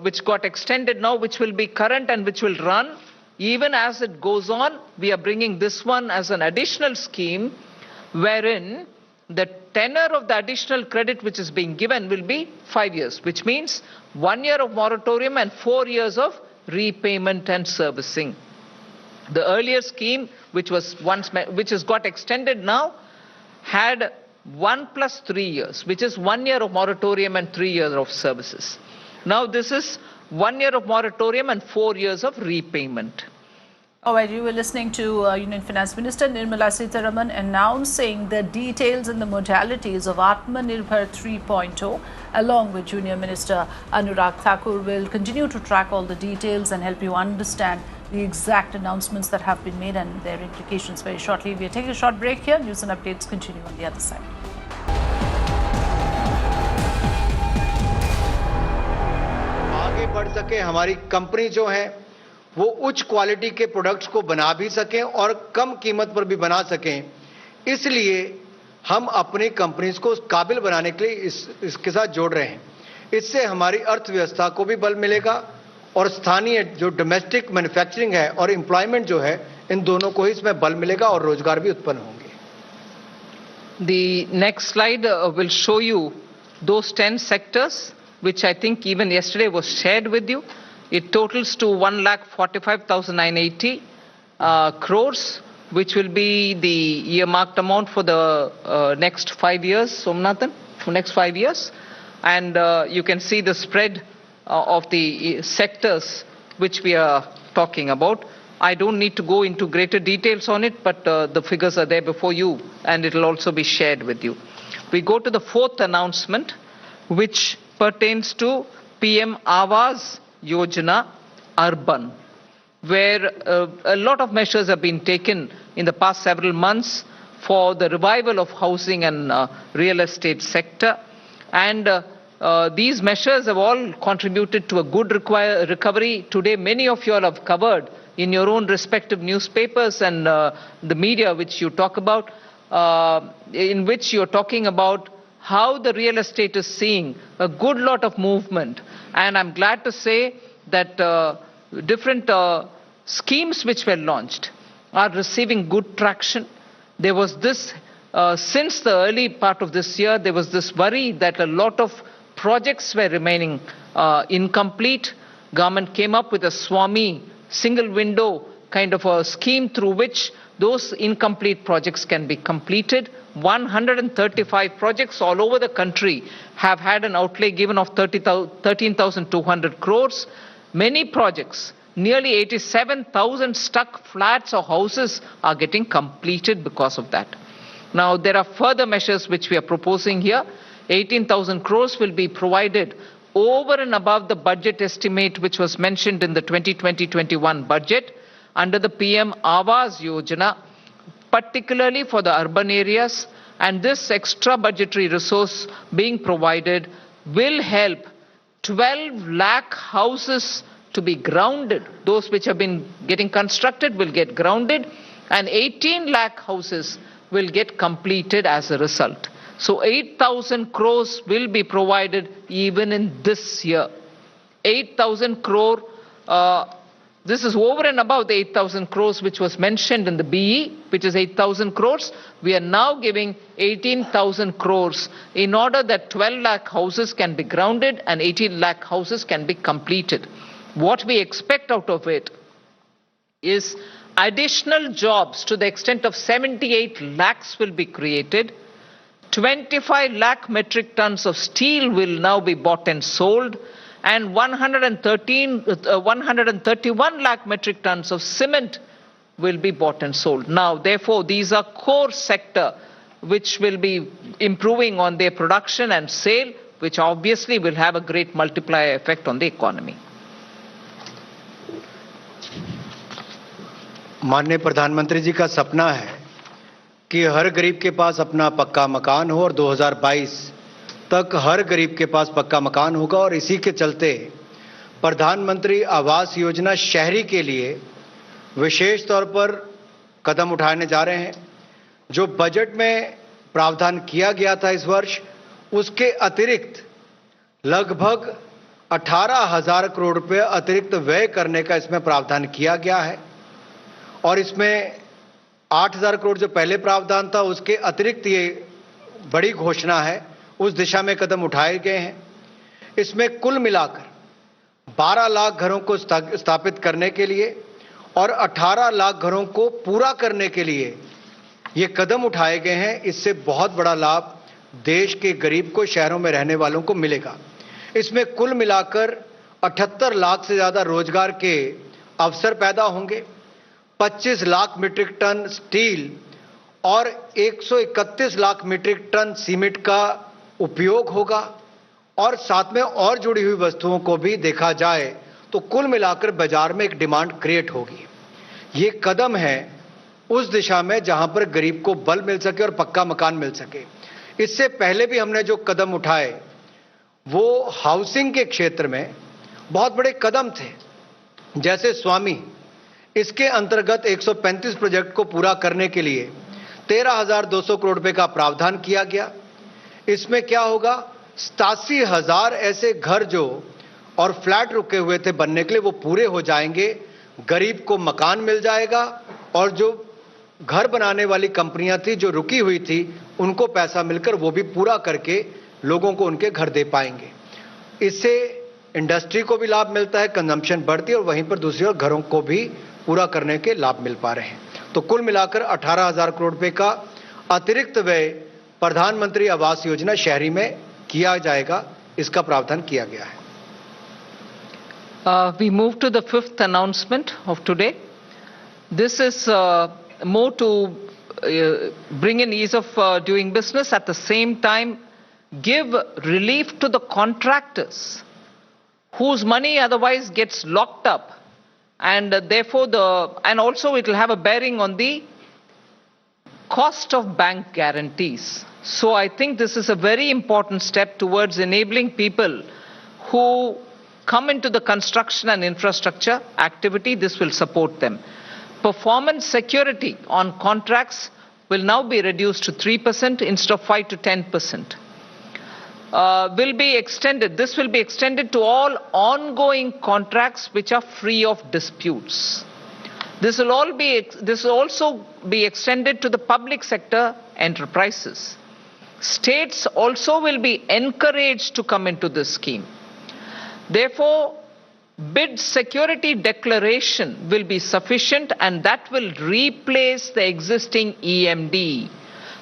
which got extended now, which will be current and which will run, even as it goes on, we are bringing this one as an additional scheme, wherein the tenor of the additional credit which is being given will be 5 years, which means 1 year of moratorium and 4 years of repayment and servicing. The earlier scheme, which has got extended now, had 1 plus 3 years, which is 1 year of moratorium and 3 years of services. Now this is 1 year of moratorium and 4 years of repayment. All right, you were listening to Union Finance Minister Nirmala Sitharaman announcing the details and the modalities of Aatmanirbhar 3.0, along with Junior Minister Anurag Thakur. Will continue to track all the details and help you understand the exact announcements that have been made and their implications very shortly. We are taking a short break here. News and updates continue on the other side. आगे बढ़ सके, हमारी company जो है वो उच्च quality के products को बना भी सकें और कम कीमत पर भी बना सकें, इसलिए हम अपनी कंपनीज को काबिल बनाने के लिए इसके साथ जोड़ रहे हैं। इससे हमारी अर्थव्यवस्था को भी बल मिलेगा और स्थानीय जो डोमेस्टिक मैन्युफैक्चरिंग है और एम्प्लॉयमेंट जो है, इन दोनों को ही इसमें बल मिलेगा और रोजगार भी उत्पन्न होंगे। The next slide will show you those 10 sectors, which I think even yesterday was shared with you. It totals to 1,45,980 crores, which will be the earmarked amount for the next 5 years, Somnathan, for next 5 years. And you can see the spread of the sectors which we are talking about. I don't need to go into greater details on it, but the figures are there before you, and it will also be shared with you. We go to the fourth announcement, which pertains to PM Awas Yojana Urban, where a lot of measures have been taken in the past several months for the revival of housing and real estate sector. And these measures have all contributed to a good recovery. Today, many of you all have covered in your own respective newspapers and the media which you talk about, in which you're talking about how the real estate is seeing a good lot of movement. And I'm glad to say that different schemes which were launched are receiving good traction. There was this, since the early part of this year, there was this worry that a lot of projects were remaining incomplete. Government came up with a Swami single window kind of a scheme through which those incomplete projects can be completed. 135 projects all over the country have had an outlay given of 13,200 crores. Many projects, nearly 87,000 stuck flats or houses are getting completed because of that. Now, there are further measures which we are proposing here. 18,000 crores will be provided over and above the budget estimate which was mentioned in the 2020-21 budget under the PM Awas Yojana, particularly for the urban areas. And this extra budgetary resource being provided will help 12 lakh houses to be grounded. Those which have been getting constructed will get grounded, and 18 lakh houses will get completed as a result. So 8,000 crores will be provided even in this year. 8,000 crore, this is over and above the 8,000 crores which was mentioned in the BE, which is 8,000 crores. We are now giving 18,000 crores in order that 12 lakh houses can be grounded and 18 lakh houses can be completed. What we expect out of it is additional jobs to the extent of 78 lakhs will be created. 25 lakh metric tons of steel will now be bought and sold, and 131 lakh metric tons of cement will be bought and sold. Now, therefore, these are core sector which will be improving on their production and sale, which obviously will have a great multiplier effect on the economy. माननीय प्रधानमंत्री जी का सपना है कि हर गरीब के पास अपना पक्का मकान हो और 2022 तक हर गरीब के पास पक्का मकान होगा, और इसी के चलते प्रधानमंत्री आवास योजना शहरी के लिए विशेष तौर पर कदम उठाने जा रहे हैं। जो बजट में प्रावधान किया गया था इस वर्ष, उसके अतिरिक्त लगभग 18,000 करोड़ रुपए अतिरिक्त व्यय करने का इसमें प्रावधान किया गया है, और इसमें 8,000 करोड़ जो पहले प्रावधान था उसके अतिरिक्त ये बड़ी घोषणा है, उस दिशा में कदम उठाए गए हैं। इसमें कुल मिलाकर 12 लाख घरों को स्थापित करने के लिए और 18 लाख घरों को पूरा करने के लिए ये कदम उठाए गए हैं। इससे बहुत बड़ा लाभ देश के गरीब को, शहरों में रहने वालों को मिलेगा। इसमें कुल मिलाकर 78 लाख से ज्यादा रोजगार के अवसर पैदा होंगे, 25 लाख मीट्रिक टन स्टील और 131 लाख मीट्रिक टन सीमेंट का उपयोग होगा, और साथ में और जुड़ी हुई वस्तुओं को भी देखा जाए तो कुल मिलाकर बाजार में एक डिमांड क्रिएट होगी। ये कदम है उस दिशा में जहां पर गरीब को बल मिल सके और पक्का मकान मिल सके। इससे पहले भी हमने जो कदम उठाए वो हाउसिंग के क्षेत्र में बहुत बड़े कदम थे, जैसे स्वामी, इसके अंतर्गत 135 प्रोजेक्ट को पूरा करने के लिए 13,200 करोड़ रुपए का प्रावधान किया गया। इसमें क्या होगा, 87,000 ऐसे घर जो और फ्लैट रुके हुए थे बनने के लिए, वो पूरे हो जाएंगे, गरीब को मकान मिल जाएगा, और जो घर बनाने वाली कंपनियां थी जो रुकी हुई थी उनको पैसा मिलकर वो भी पूरा करके लोगों को उनके घर दे पाएंगे। इससे इंडस्ट्री को भी लाभ मिलता है, कंजम्पशन बढ़ती है, और वहीं पर दूसरी ओर घरों को भी पूरा करने के लाभ मिल पा रहे हैं। तो कुल मिलाकर 18,000 करोड़ रुपए का अतिरिक्त व्यय प्रधानमंत्री आवास योजना शहरी में किया जाएगा, इसका प्रावधान किया गया है। We move to the fifth announcement of today. This is more to bring in ease of doing business, at the same time give relief to the contractors whose money otherwise gets locked up, and therefore and also it will have a bearing on the cost of bank guarantees. So I think this is a very important step towards enabling people who come into the construction and infrastructure activity. This will support them. Performance security on contracts will now be reduced to 3% instead of 5 to 10%. Will be extended. This will be extended to all ongoing contracts which are free of disputes. This will also be extended to the public sector enterprises. States also will be encouraged to come into this scheme. Therefore, bid security declaration will be sufficient, and that will replace the existing EMD.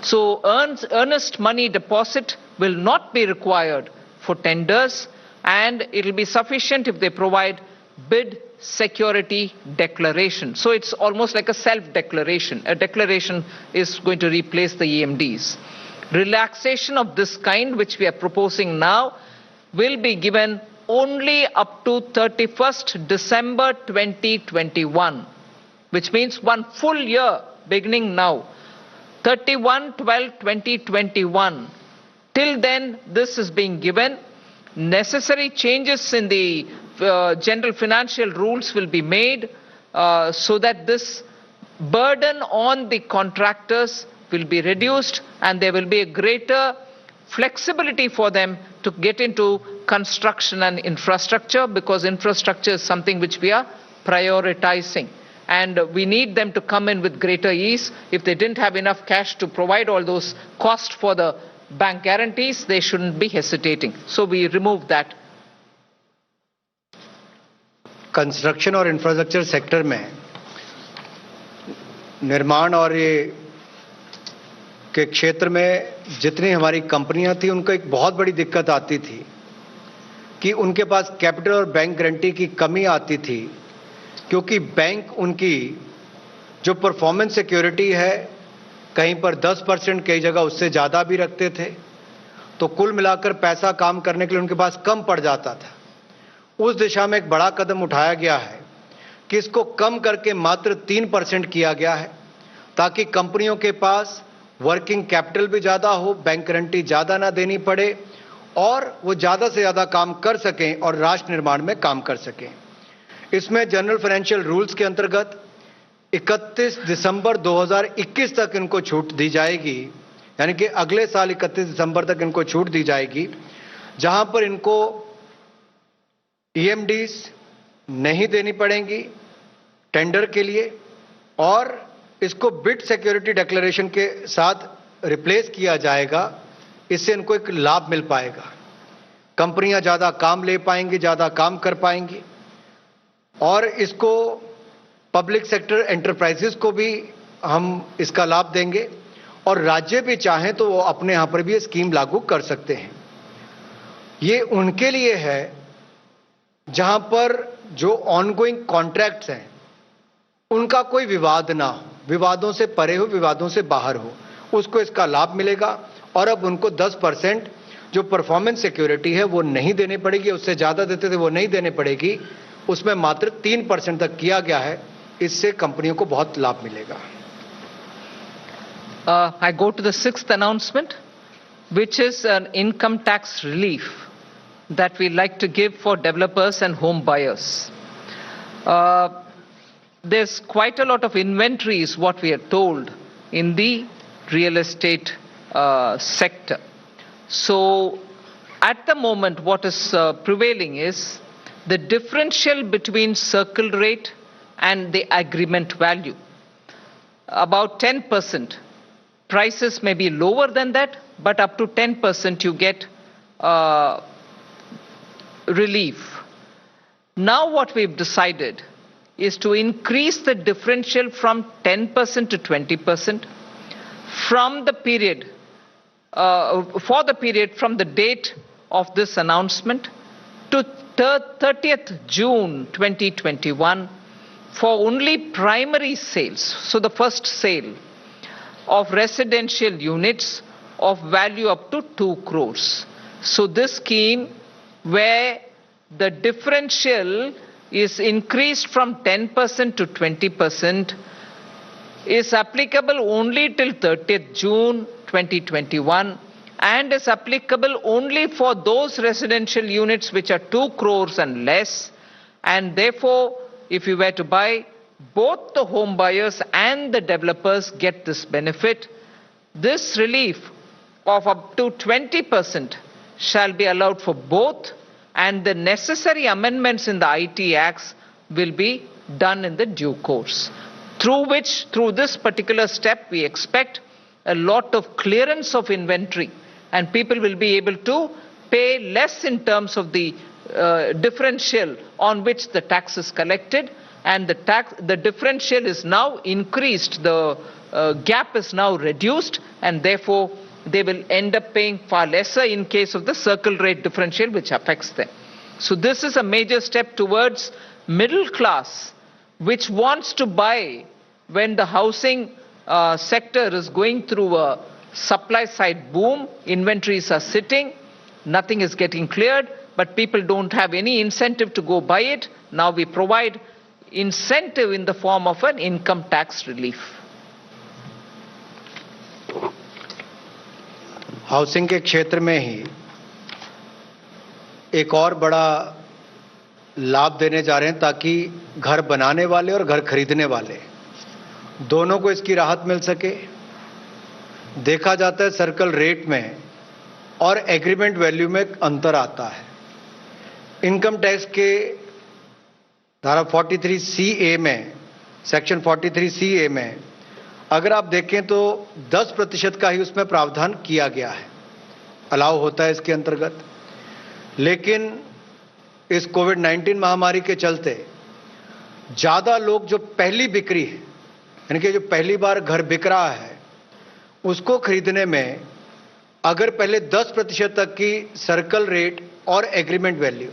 So earnest money deposit will not be required for tenders, and it will be sufficient if they provide bid security declaration. So it's almost like a self-declaration. A declaration is going to replace the EMDs. Relaxation of this kind, which we are proposing now, will be given only up to 31st December 2021, which means one full year beginning now, 31/12/2021. Till then, this is being given. Necessary changes in the general financial rules will be made so that this burden on the contractors will be reduced and there will be a greater flexibility for them to get into construction and infrastructure, because infrastructure is something which we are prioritizing. And we need them to come in with greater ease. If they didn't have enough cash to provide all those costs for the bank guarantees, they shouldn't be hesitating. So we removed that. Construction और infrastructure sector में निर्माण और ये के क्षेत्र में जितनी हमारी कंपनियां थी, उनको एक बहुत बड़ी दिक्कत आती थी कि उनके पास कैपिटल और बैंक गारंटी की कमी आती थी, क्योंकि बैंक उनकी जो परफॉर्मेंस सिक्योरिटी है कहीं पर 10%, कई जगह उससे ज़्यादा भी रखते थे, तो कुल मिलाकर पैसा काम करने के लिए उनके पास कम पड़ जाता था। उस दिशा में एक बड़ा कदम उठाया गया है कि इसको कम करके मात्र 3% किया गया है, ताकि कंपनियों के पास वर्किंग कैपिटल भी ज़्यादा हो, बैंक गारंटी ज़्यादा ना देनी पड़े और वो ज़्यादा से ज़्यादा काम कर सकें और राष्ट्र निर्माण में काम कर सकें। इसमें जनरल फाइनेंशियल रूल्स के अंतर्गत 31 दिसंबर 2021 तक इनको छूट दी जाएगी, यानी कि अगले साल 31 दिसंबर तक इनको छूट दी जाएगी, जहां पर इनको ईएमडीज नहीं देनी पड़ेंगी टेंडर के लिए, और इसको बिड सिक्योरिटी डिक्लेरेशन के साथ रिप्लेस किया जाएगा। इससे इनको एक लाभ मिल पाएगा, कंपनियां ज़्यादा काम ले पाएंगी, ज़्यादा काम कर पाएंगी, और इसको पब्लिक सेक्टर एंटरप्राइजेस को भी हम इसका लाभ देंगे, और राज्य भी चाहें तो वो अपने यहाँ पर भी ये स्कीम लागू कर सकते हैं। ये उनके लिए है जहां पर जो ऑनगोइंग कॉन्ट्रैक्ट्स हैं उनका कोई विवाद ना हो, विवादों से परे हो, विवादों से बाहर हो, उसको इसका लाभ मिलेगा। और अब उनको 10% जो परफॉर्मेंस सिक्योरिटी है वो नहीं देनी पड़ेगी, उससे ज़्यादा देते थे वो नहीं देनी पड़ेगी, उसमें मात्र 3% तक किया गया है। इससे कंपनियों को बहुत लाभ मिलेगा। I go to the 6th announcement, which is an income tax relief that we like to give for developers and home buyers. There's quite a lot of inventory is what we are told in the real estate sector. So at the moment what is prevailing is the differential between circle rate and the agreement value. About 10%. Prices may be lower than that, but up to 10% you get relief. Now what we've decided is to increase the differential from 10% to 20% from the period, for the period from the date of this announcement to 30th June 2021 for only primary sales. So the first sale of residential units of value up to 2 crores. So this scheme where the differential is increased from 10% to 20% is applicable only till 30th June 2021 and is applicable only for those residential units which are 2 crores and less, and therefore if you were to buy, both the home buyers and the developers get this benefit. This relief of up to 20% shall be allowed for both, and the necessary amendments in the IT Acts will be done in the due course. Through this particular step, we expect a lot of clearance of inventory, and people will be able to pay less in terms of the differential on which the tax is collected, and the differential is now increased, the gap is now reduced, and therefore they will end up paying far lesser in case of the circle rate differential which affects them. So this is a major step towards middle class which wants to buy when the housing sector is going through a supply side boom, inventories are sitting, nothing is getting cleared, but people don't have any incentive to go buy it. Now we provide incentive in the form of an income tax relief. Housing के क्षेत्र में ही एक और बड़ा लाभ देने जा रहे हैं ताकि घर बनाने वाले और घर खरीदने वाले दोनों को इसकी राहत मिल सके। देखा जाता है सर्कल रेट में और एग्रीमेंट वैल्यू में अंतर आता है। इनकम टैक्स के धारा 43CA में, सेक्शन 43CA में अगर आप देखें तो 10% का ही उसमें प्रावधान किया गया है, अलाउ होता है इसके अंतर्गत। लेकिन इस कोविड-19 महामारी के चलते ज़्यादा लोग जो पहली बिक्री है, यानी कि जो पहली बार घर बिक रहा है, उसको खरीदने में अगर पहले 10% तक की सर्कल रेट और एग्रीमेंट वैल्यू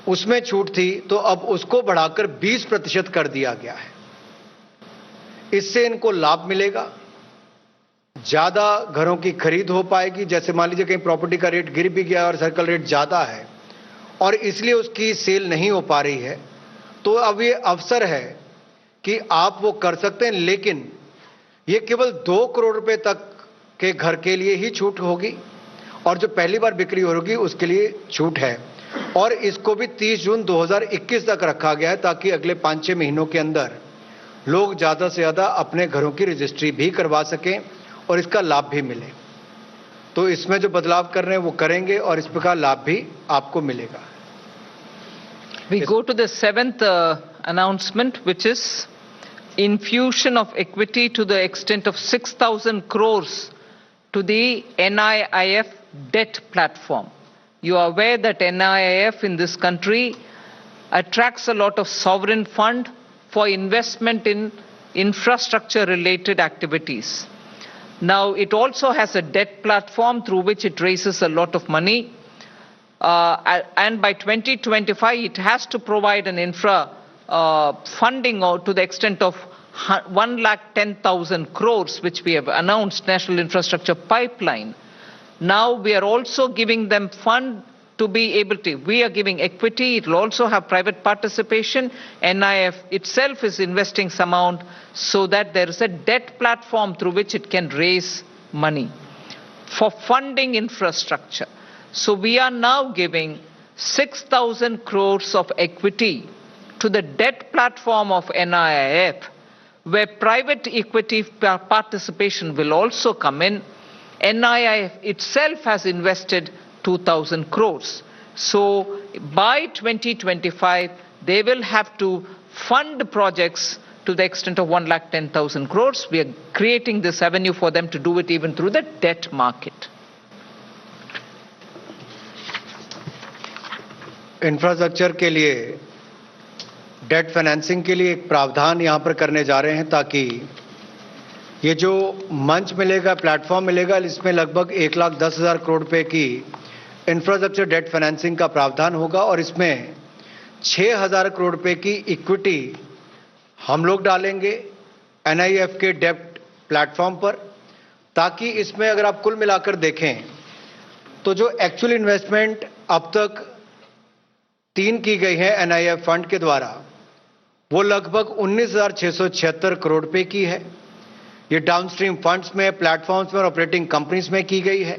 उसमें छूट थी, तो अब उसको बढ़ाकर 20% कर दिया गया है। इससे इनको लाभ मिलेगा, ज़्यादा घरों की खरीद हो पाएगी। जैसे मान लीजिए कहीं प्रॉपर्टी का रेट गिर भी गया और सर्कल रेट ज़्यादा है और इसलिए उसकी सेल नहीं हो पा रही है, तो अब ये अवसर है कि आप वो कर सकते हैं। लेकिन ये केवल 2 करोड़ रुपए तक के घर के लिए ही छूट होगी और जो पहली बार बिक्री होगी उसके लिए छूट है। और इसको भी 30 जून 2021 तक रखा गया है ताकि अगले 5-6 महीनों के अंदर लोग ज़्यादा से ज़्यादा अपने घरों की रजिस्ट्री भी करवा सकें और इसका लाभ भी मिले। तो इसमें जो बदलाव कर रहे हैं वो करेंगे और इस प्रकार लाभ भी आपको मिलेगा। We go to the seventh announcement, which is infusion of equity to the extent of 6,000 crores to the NIIF debt platform. You are aware that NIIF in this country attracts a lot of sovereign fund for investment in infrastructure related activities. Now, it also has a debt platform through which it raises a lot of money. And by 2025, it has to provide an infra funding to the extent of 1,10,000 crores, which we have announced, National Infrastructure Pipeline. Now we are also giving them fund to be able to, we are giving equity, it will also have private participation. NIF itself is investing some amount so that there is a debt platform through which it can raise money for funding infrastructure. So we are now giving 6,000 crores of equity to the debt platform of NIIF, where private equity participation will also come in. NIIF itself has invested 2,000 crores. So by 2025, they will have to fund projects to the extent of 1,10,000 crores. We are creating this avenue for them to do it even through the debt market. Infrastructure के लिए debt financing के लिए एक प्रावधान यहां पर करने जा रहे हैं ताकि ये जो मंच मिलेगा, प्लेटफॉर्म मिलेगा, इसमें लगभग 1,10,000 करोड़ रुपए की इंफ्रास्ट्रक्चर डेट फाइनेंसिंग का प्रावधान होगा और इसमें 6,000 करोड़ रुपए की इक्विटी हम लोग डालेंगे एनआईएफ के डेट प्लेटफॉर्म पर, ताकि इसमें अगर आप कुल मिलाकर देखें तो जो एक्चुअल इन्वेस्टमेंट अब तक 3 की गई है एनआईएफ फंड के द्वारा, वो लगभग 19,676 करोड़ रुपए की है। ये डाउनस्ट्रीम फंड्स में, प्लेटफॉर्म्स में और ऑपरेटिंग कंपनीज में की गई है।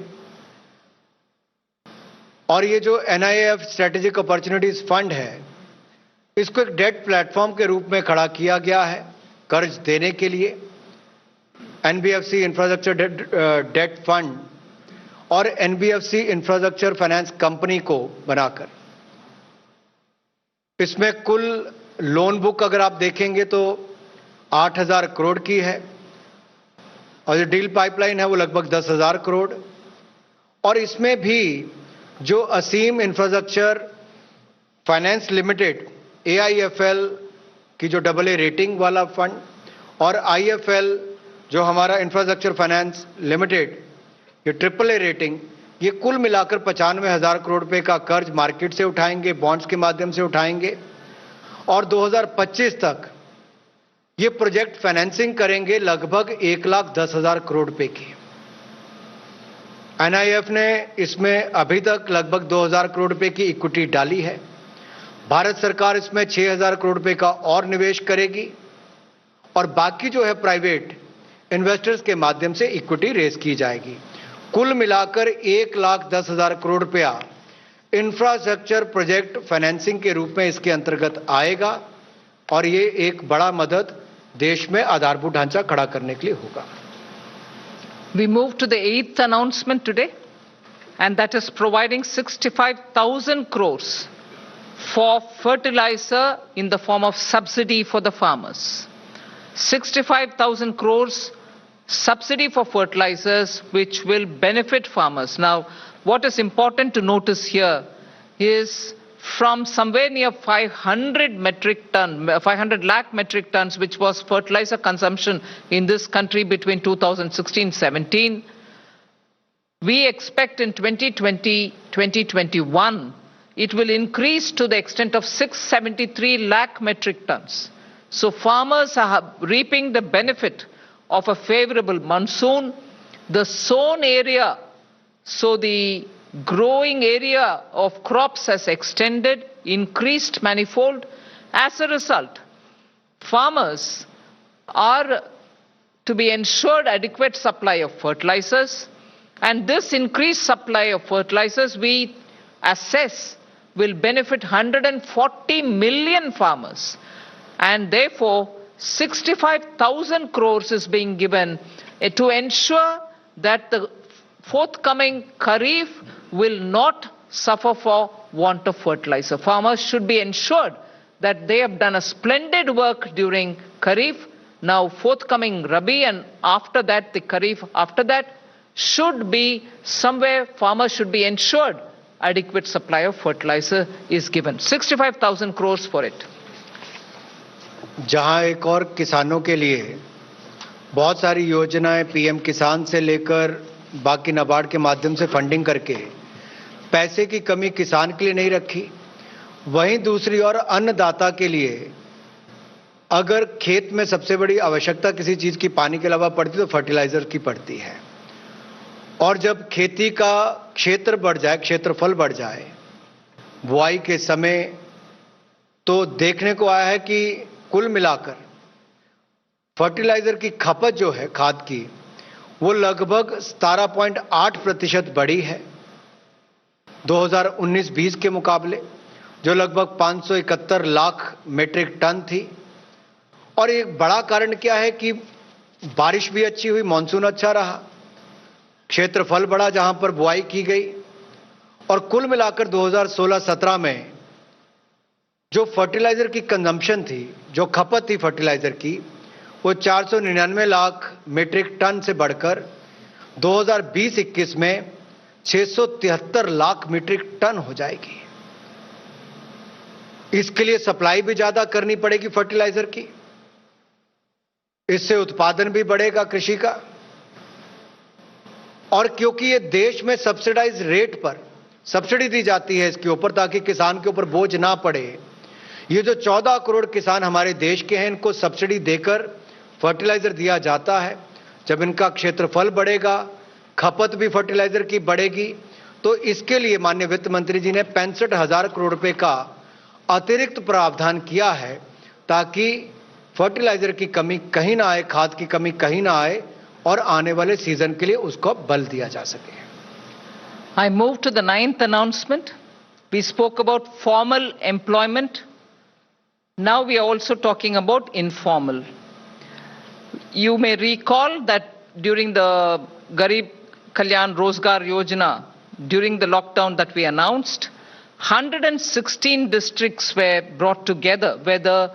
और ये जो एनआईएफ स्ट्रेटेजिक अपॉर्चुनिटीज फंड है, इसको एक डेट प्लेटफॉर्म के रूप में खड़ा किया गया है कर्ज देने के लिए। एनबीएफसी इंफ्रास्ट्रक्चर डेट फंड और एनबीएफसी इंफ्रास्ट्रक्चर फाइनेंस कंपनी को बनाकर इसमें कुल लोन बुक अगर आप देखेंगे तो 8,000 करोड़ की है और जो डील पाइपलाइन है वो लगभग 10,000 करोड़। और इसमें भी जो असीम इंफ्रास्ट्रक्चर फाइनेंस लिमिटेड AIFL की जो AA रेटिंग वाला फंड और IFL जो हमारा इंफ्रास्ट्रक्चर फाइनेंस लिमिटेड ये AAA रेटिंग, ये कुल मिलाकर 95,000 करोड़ रुपए का कर्ज मार्केट से उठाएंगे, बॉन्ड्स के माध्यम से उठाएंगे और 2025 तक ये प्रोजेक्ट फाइनेंसिंग करेंगे लगभग 1,10,000 करोड़ रुपए की। एनआईएफ ने इसमें अभी तक लगभग 2,000 करोड़ रुपए की इक्विटी डाली है। भारत सरकार इसमें 6,000 करोड़ रुपए का और निवेश करेगी और बाकी जो है प्राइवेट इन्वेस्टर्स के माध्यम से इक्विटी रेज की जाएगी। कुल मिलाकर 1,10,000 करोड़ रुपया इंफ्रास्ट्रक्चर प्रोजेक्ट फाइनेंसिंग के रूप में इसके अंतर्गत आएगा और ये एक बड़ा मदद देश में आधारभूत ढांचा खड़ा करने के लिए होगा। We move to the 8th announcement today, and that is providing 65,000 crores for fertilizer in the form of subsidy for the farmers. 65,000 crores subsidy for fertilizers, which will benefit farmers. Now, what is important to notice here is from somewhere near 500 lakh metric tons, which was fertilizer consumption in this country between 2016-17, we expect in 2020-2021, it will increase to the extent of 673 lakh metric tons. So farmers are reaping the benefit of a favorable monsoon. The sown area, so the growing area of crops has extended, increased manifold. As a result, farmers are to be ensured adequate supply of fertilizers, and this increased supply of fertilizers we assess will benefit 140 million farmers, and therefore 65,000 crores is being given to ensure that the forthcoming Kharif will not suffer for want of fertilizer. Farmers should be ensured that they have done a splendid work during Kharif. Now forthcoming Rabi and after that the Kharif after that should be somewhere farmers should be ensured adequate supply of fertilizer is given. 65,000 crores for it. जहां एक और किसानों के लिए बहुत सारी योजनाएं PM किसान से लेकर बाकी नाबार्ड के माध्यम से फंडिंग करके पैसे की कमी किसान के लिए नहीं रखी, वहीं दूसरी ओर अन्नदाता के लिए अगर खेत में सबसे बड़ी आवश्यकता किसी चीज की पानी के अलावा पड़ती तो फर्टिलाइजर की पड़ती है। और जब खेती का क्षेत्र बढ़ जाए, क्षेत्रफल बढ़ जाए बुआई के समय, तो देखने को आया है कि कुल मिलाकर फर्टिलाइजर की खपत जो है खाद की वो लगभग 17.8% बढ़ी है 2019-20 के मुकाबले, जो लगभग 571 लाख मीट्रिक टन थी। और एक बड़ा कारण क्या है कि बारिश भी अच्छी हुई, मानसून अच्छा रहा, क्षेत्रफल बढ़ा जहां पर बुआई की गई, और कुल मिलाकर 2016-17 में जो फर्टिलाइजर की कंजम्पशन थी, जो खपत थी फर्टिलाइजर की, वो 499 लाख मीट्रिक टन से बढ़कर 2020-21 में 673 लाख मीट्रिक टन हो जाएगी। इसके लिए सप्लाई भी ज्यादा करनी पड़ेगी फर्टिलाइजर की, इससे उत्पादन भी बढ़ेगा कृषि का। और क्योंकि ये देश में सब्सिडाइज रेट पर सब्सिडी दी जाती है इसके ऊपर, ताकि किसान के ऊपर बोझ ना पड़े, ये जो 14 करोड़ किसान हमारे देश के हैं, इनको सब्सिडी देकर फर्टिलाइजर दिया जाता है। जब इनका क्षेत्रफल बढ़ेगा, खपत भी फर्टिलाइजर की बढ़ेगी, तो इसके लिए माननीय वित्त मंत्री जी ने 65,000 करोड़ रुपए का अतिरिक्त प्रावधान किया है, ताकि फर्टिलाइजर की कमी कहीं ना आए, खाद की कमी कहीं ना आए, और आने वाले सीजन के लिए उसको बल दिया जा सके। I move to the 9th announcement. We spoke about formal employment. Now we are also talking about informal. You may recall that during the Garib Kalyan Rozgar Yojana, during the lockdown that we announced, 116 districts were brought together where the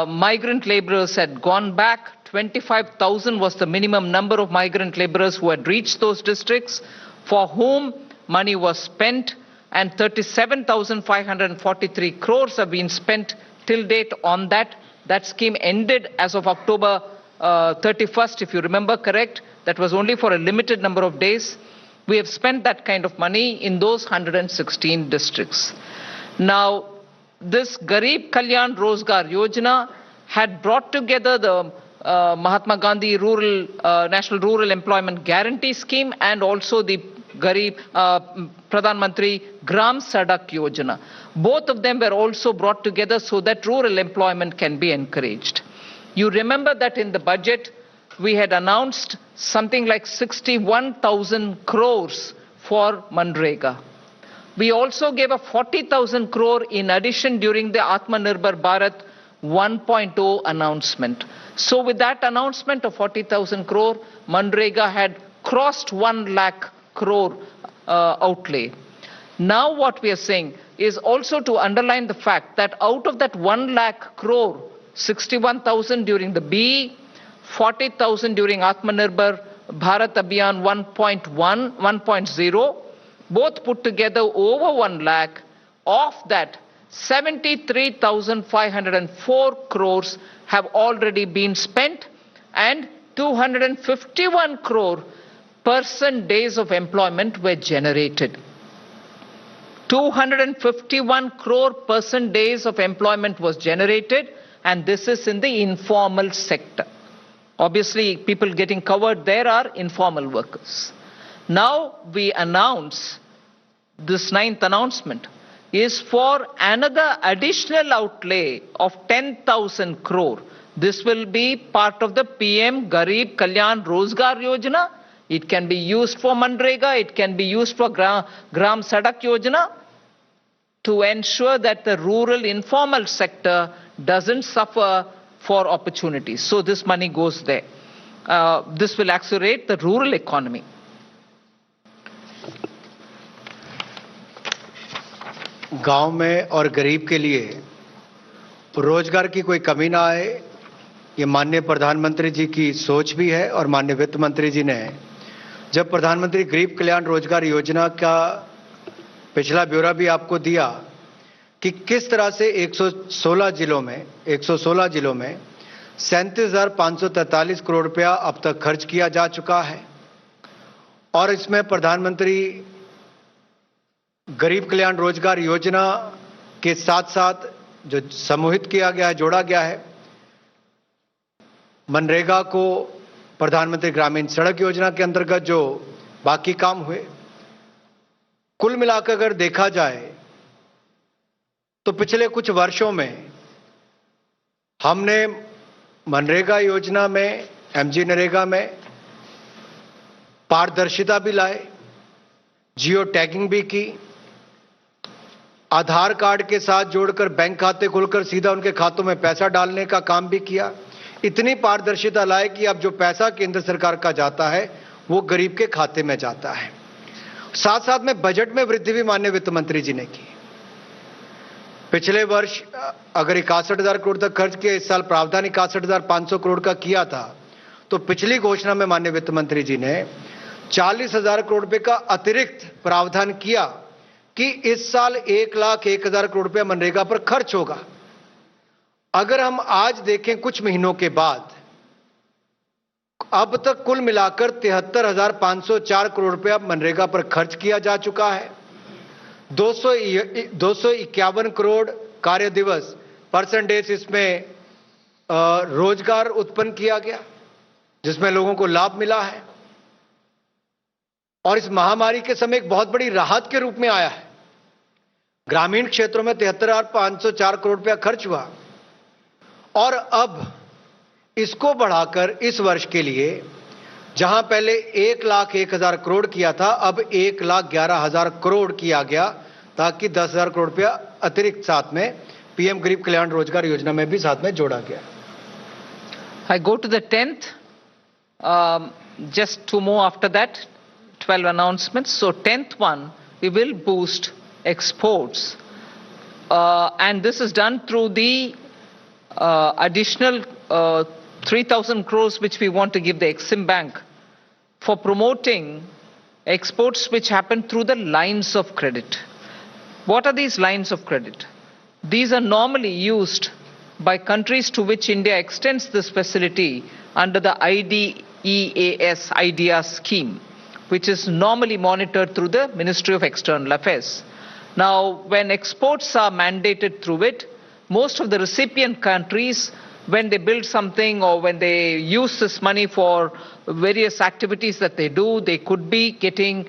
migrant laborers had gone back. 25,000 was the minimum number of migrant laborers who had reached those districts, for whom money was spent, and 37,543 crores have been spent till date on that. That scheme ended as of October 31st, if you remember correct. That was only for a limited number of days. We have spent that kind of money in those 116 districts. Now, this Garib Kalyan Rozgar Yojana had brought together the Mahatma Gandhi National Rural Employment Guarantee Scheme and also the Garib Pradhan Mantri Gram Sadak Yojana. Both of them were also brought together so that rural employment can be encouraged. You remember that in the budget we had announced something like 61,000 crores for Manrega. We also gave a 40,000 crore in addition during the Aatmanirbhar Bharat 1.0 announcement. So with that announcement of 40,000 crore, Manrega had crossed 1 lakh crore outlay. Now what we are saying is also to underline the fact that out of that 1 lakh crore, 61,000 during the B, 40,000 during Aatmanirbhar Bharat Abhiyan 1.0, both put together over 1 lakh. Of that, 73,504 crores have already been spent and 251 crore person days of employment were generated. 251 crore person days of employment was generated, and this is in the informal sector. Obviously, people getting covered there are informal workers. Now we announce, this 9th announcement is for another additional outlay of 10,000 crore. This will be part of the PM Garib Kalyan Rozgar Yojana. It can be used for Manrega, it can be used for Gram Sadak Yojana, to ensure that the rural informal sector doesn't suffer for opportunities. So this money goes there. This will accelerate the rural economy. गांव में और गरीब के लिए रोजगार की कोई कमी ना आए, ये माननीय प्रधानमंत्री जी की सोच भी है। और माननीय वित्त मंत्री जी ने जब प्रधानमंत्री गरीब कल्याण रोजगार योजना का पिछला ब्यौरा भी आपको दिया कि किस तरह से 116 जिलों में 37,543 करोड़ रुपया अब तक खर्च किया जा चुका है, और इसमें प्रधानमंत्री गरीब कल्याण रोजगार योजना के साथ साथ जो समूहित किया गया है, जोड़ा गया है, मनरेगा को प्रधानमंत्री ग्रामीण सड़क योजना के अंतर्गत जो बाकी काम हुए, कुल मिलाकर अगर देखा जाए तो पिछले कुछ वर्षों में हमने मनरेगा योजना में, एमजी नरेगा में पारदर्शिता भी लाए, जियो टैगिंग भी की, आधार कार्ड के साथ जोड़कर बैंक खाते खोलकर सीधा उनके खातों में पैसा डालने का काम भी किया। इतनी पारदर्शिता लाए कि अब जो पैसा केंद्र सरकार का जाता है वो गरीब के खाते में जाता है। साथ साथ में बजट में वृद्धि भी माननीय वित्त मंत्री जी ने की। पिछले वर्ष अगर 61,000 करोड़ तक खर्च किया, इस साल प्रावधान 61,500 करोड़ का किया था, तो पिछली घोषणा में माननीय वित्त मंत्री जी ने 40,000 करोड़ रुपए का अतिरिक्त प्रावधान किया कि इस साल 1,01,000 करोड़ रुपया मनरेगा पर खर्च होगा। अगर हम आज देखें कुछ महीनों के बाद, अब तक कुल मिलाकर 73,504 करोड़ रुपया मनरेगा पर खर्च किया जा चुका है। 251 करोड़ कार्य दिवस पर्सन डेज इसमें रोजगार उत्पन्न किया गया, जिसमें लोगों को लाभ मिला है, और इस महामारी के समय एक बहुत बड़ी राहत के रूप में आया है। ग्रामीण क्षेत्रों में 73,504 करोड़ रुपया खर्च हुआ, और अब इसको बढ़ाकर इस वर्ष के लिए जहां पहले 1,01,000 करोड़ किया था, अब 1,11,000 करोड़ किया गया, ताकि 10,000 करोड़ रुपया अतिरिक्त साथ में पीएम गरीब कल्याण रोजगार योजना में भी साथ में जोड़ा गया। I go to the 10th, just two more after that, 12 announcements. So 10th one, we will boost exports, and this is done through the additional 3,000 crores which we want to give the Exim Bank for promoting exports which happen through the lines of credit. What are these lines of credit? These are normally used by countries to which India extends this facility under the IDEA scheme, which is normally monitored through the Ministry of External Affairs. Now, when exports are mandated through it, most of the recipient countries, when they build something or when they use this money for various activities that they do, they could be getting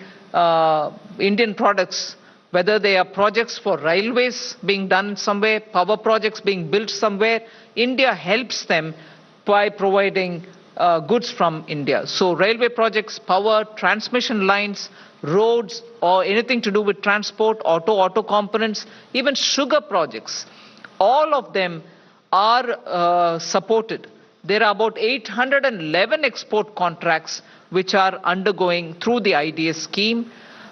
Indian products, whether they are projects for railways being done somewhere, power projects being built somewhere. India helps them by providing goods from India. So railway projects, power, transmission lines, roads, or anything to do with transport, auto components, even sugar projects. All of them are supported. There are about 811 export contracts which are undergoing through the IDS scheme,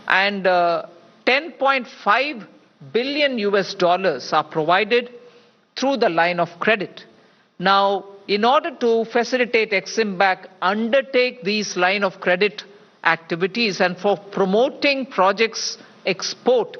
and 10.5 billion US dollars are provided through the line of credit. Now, in order to facilitate Exim Bank undertake these line of credit activities and for promoting projects export,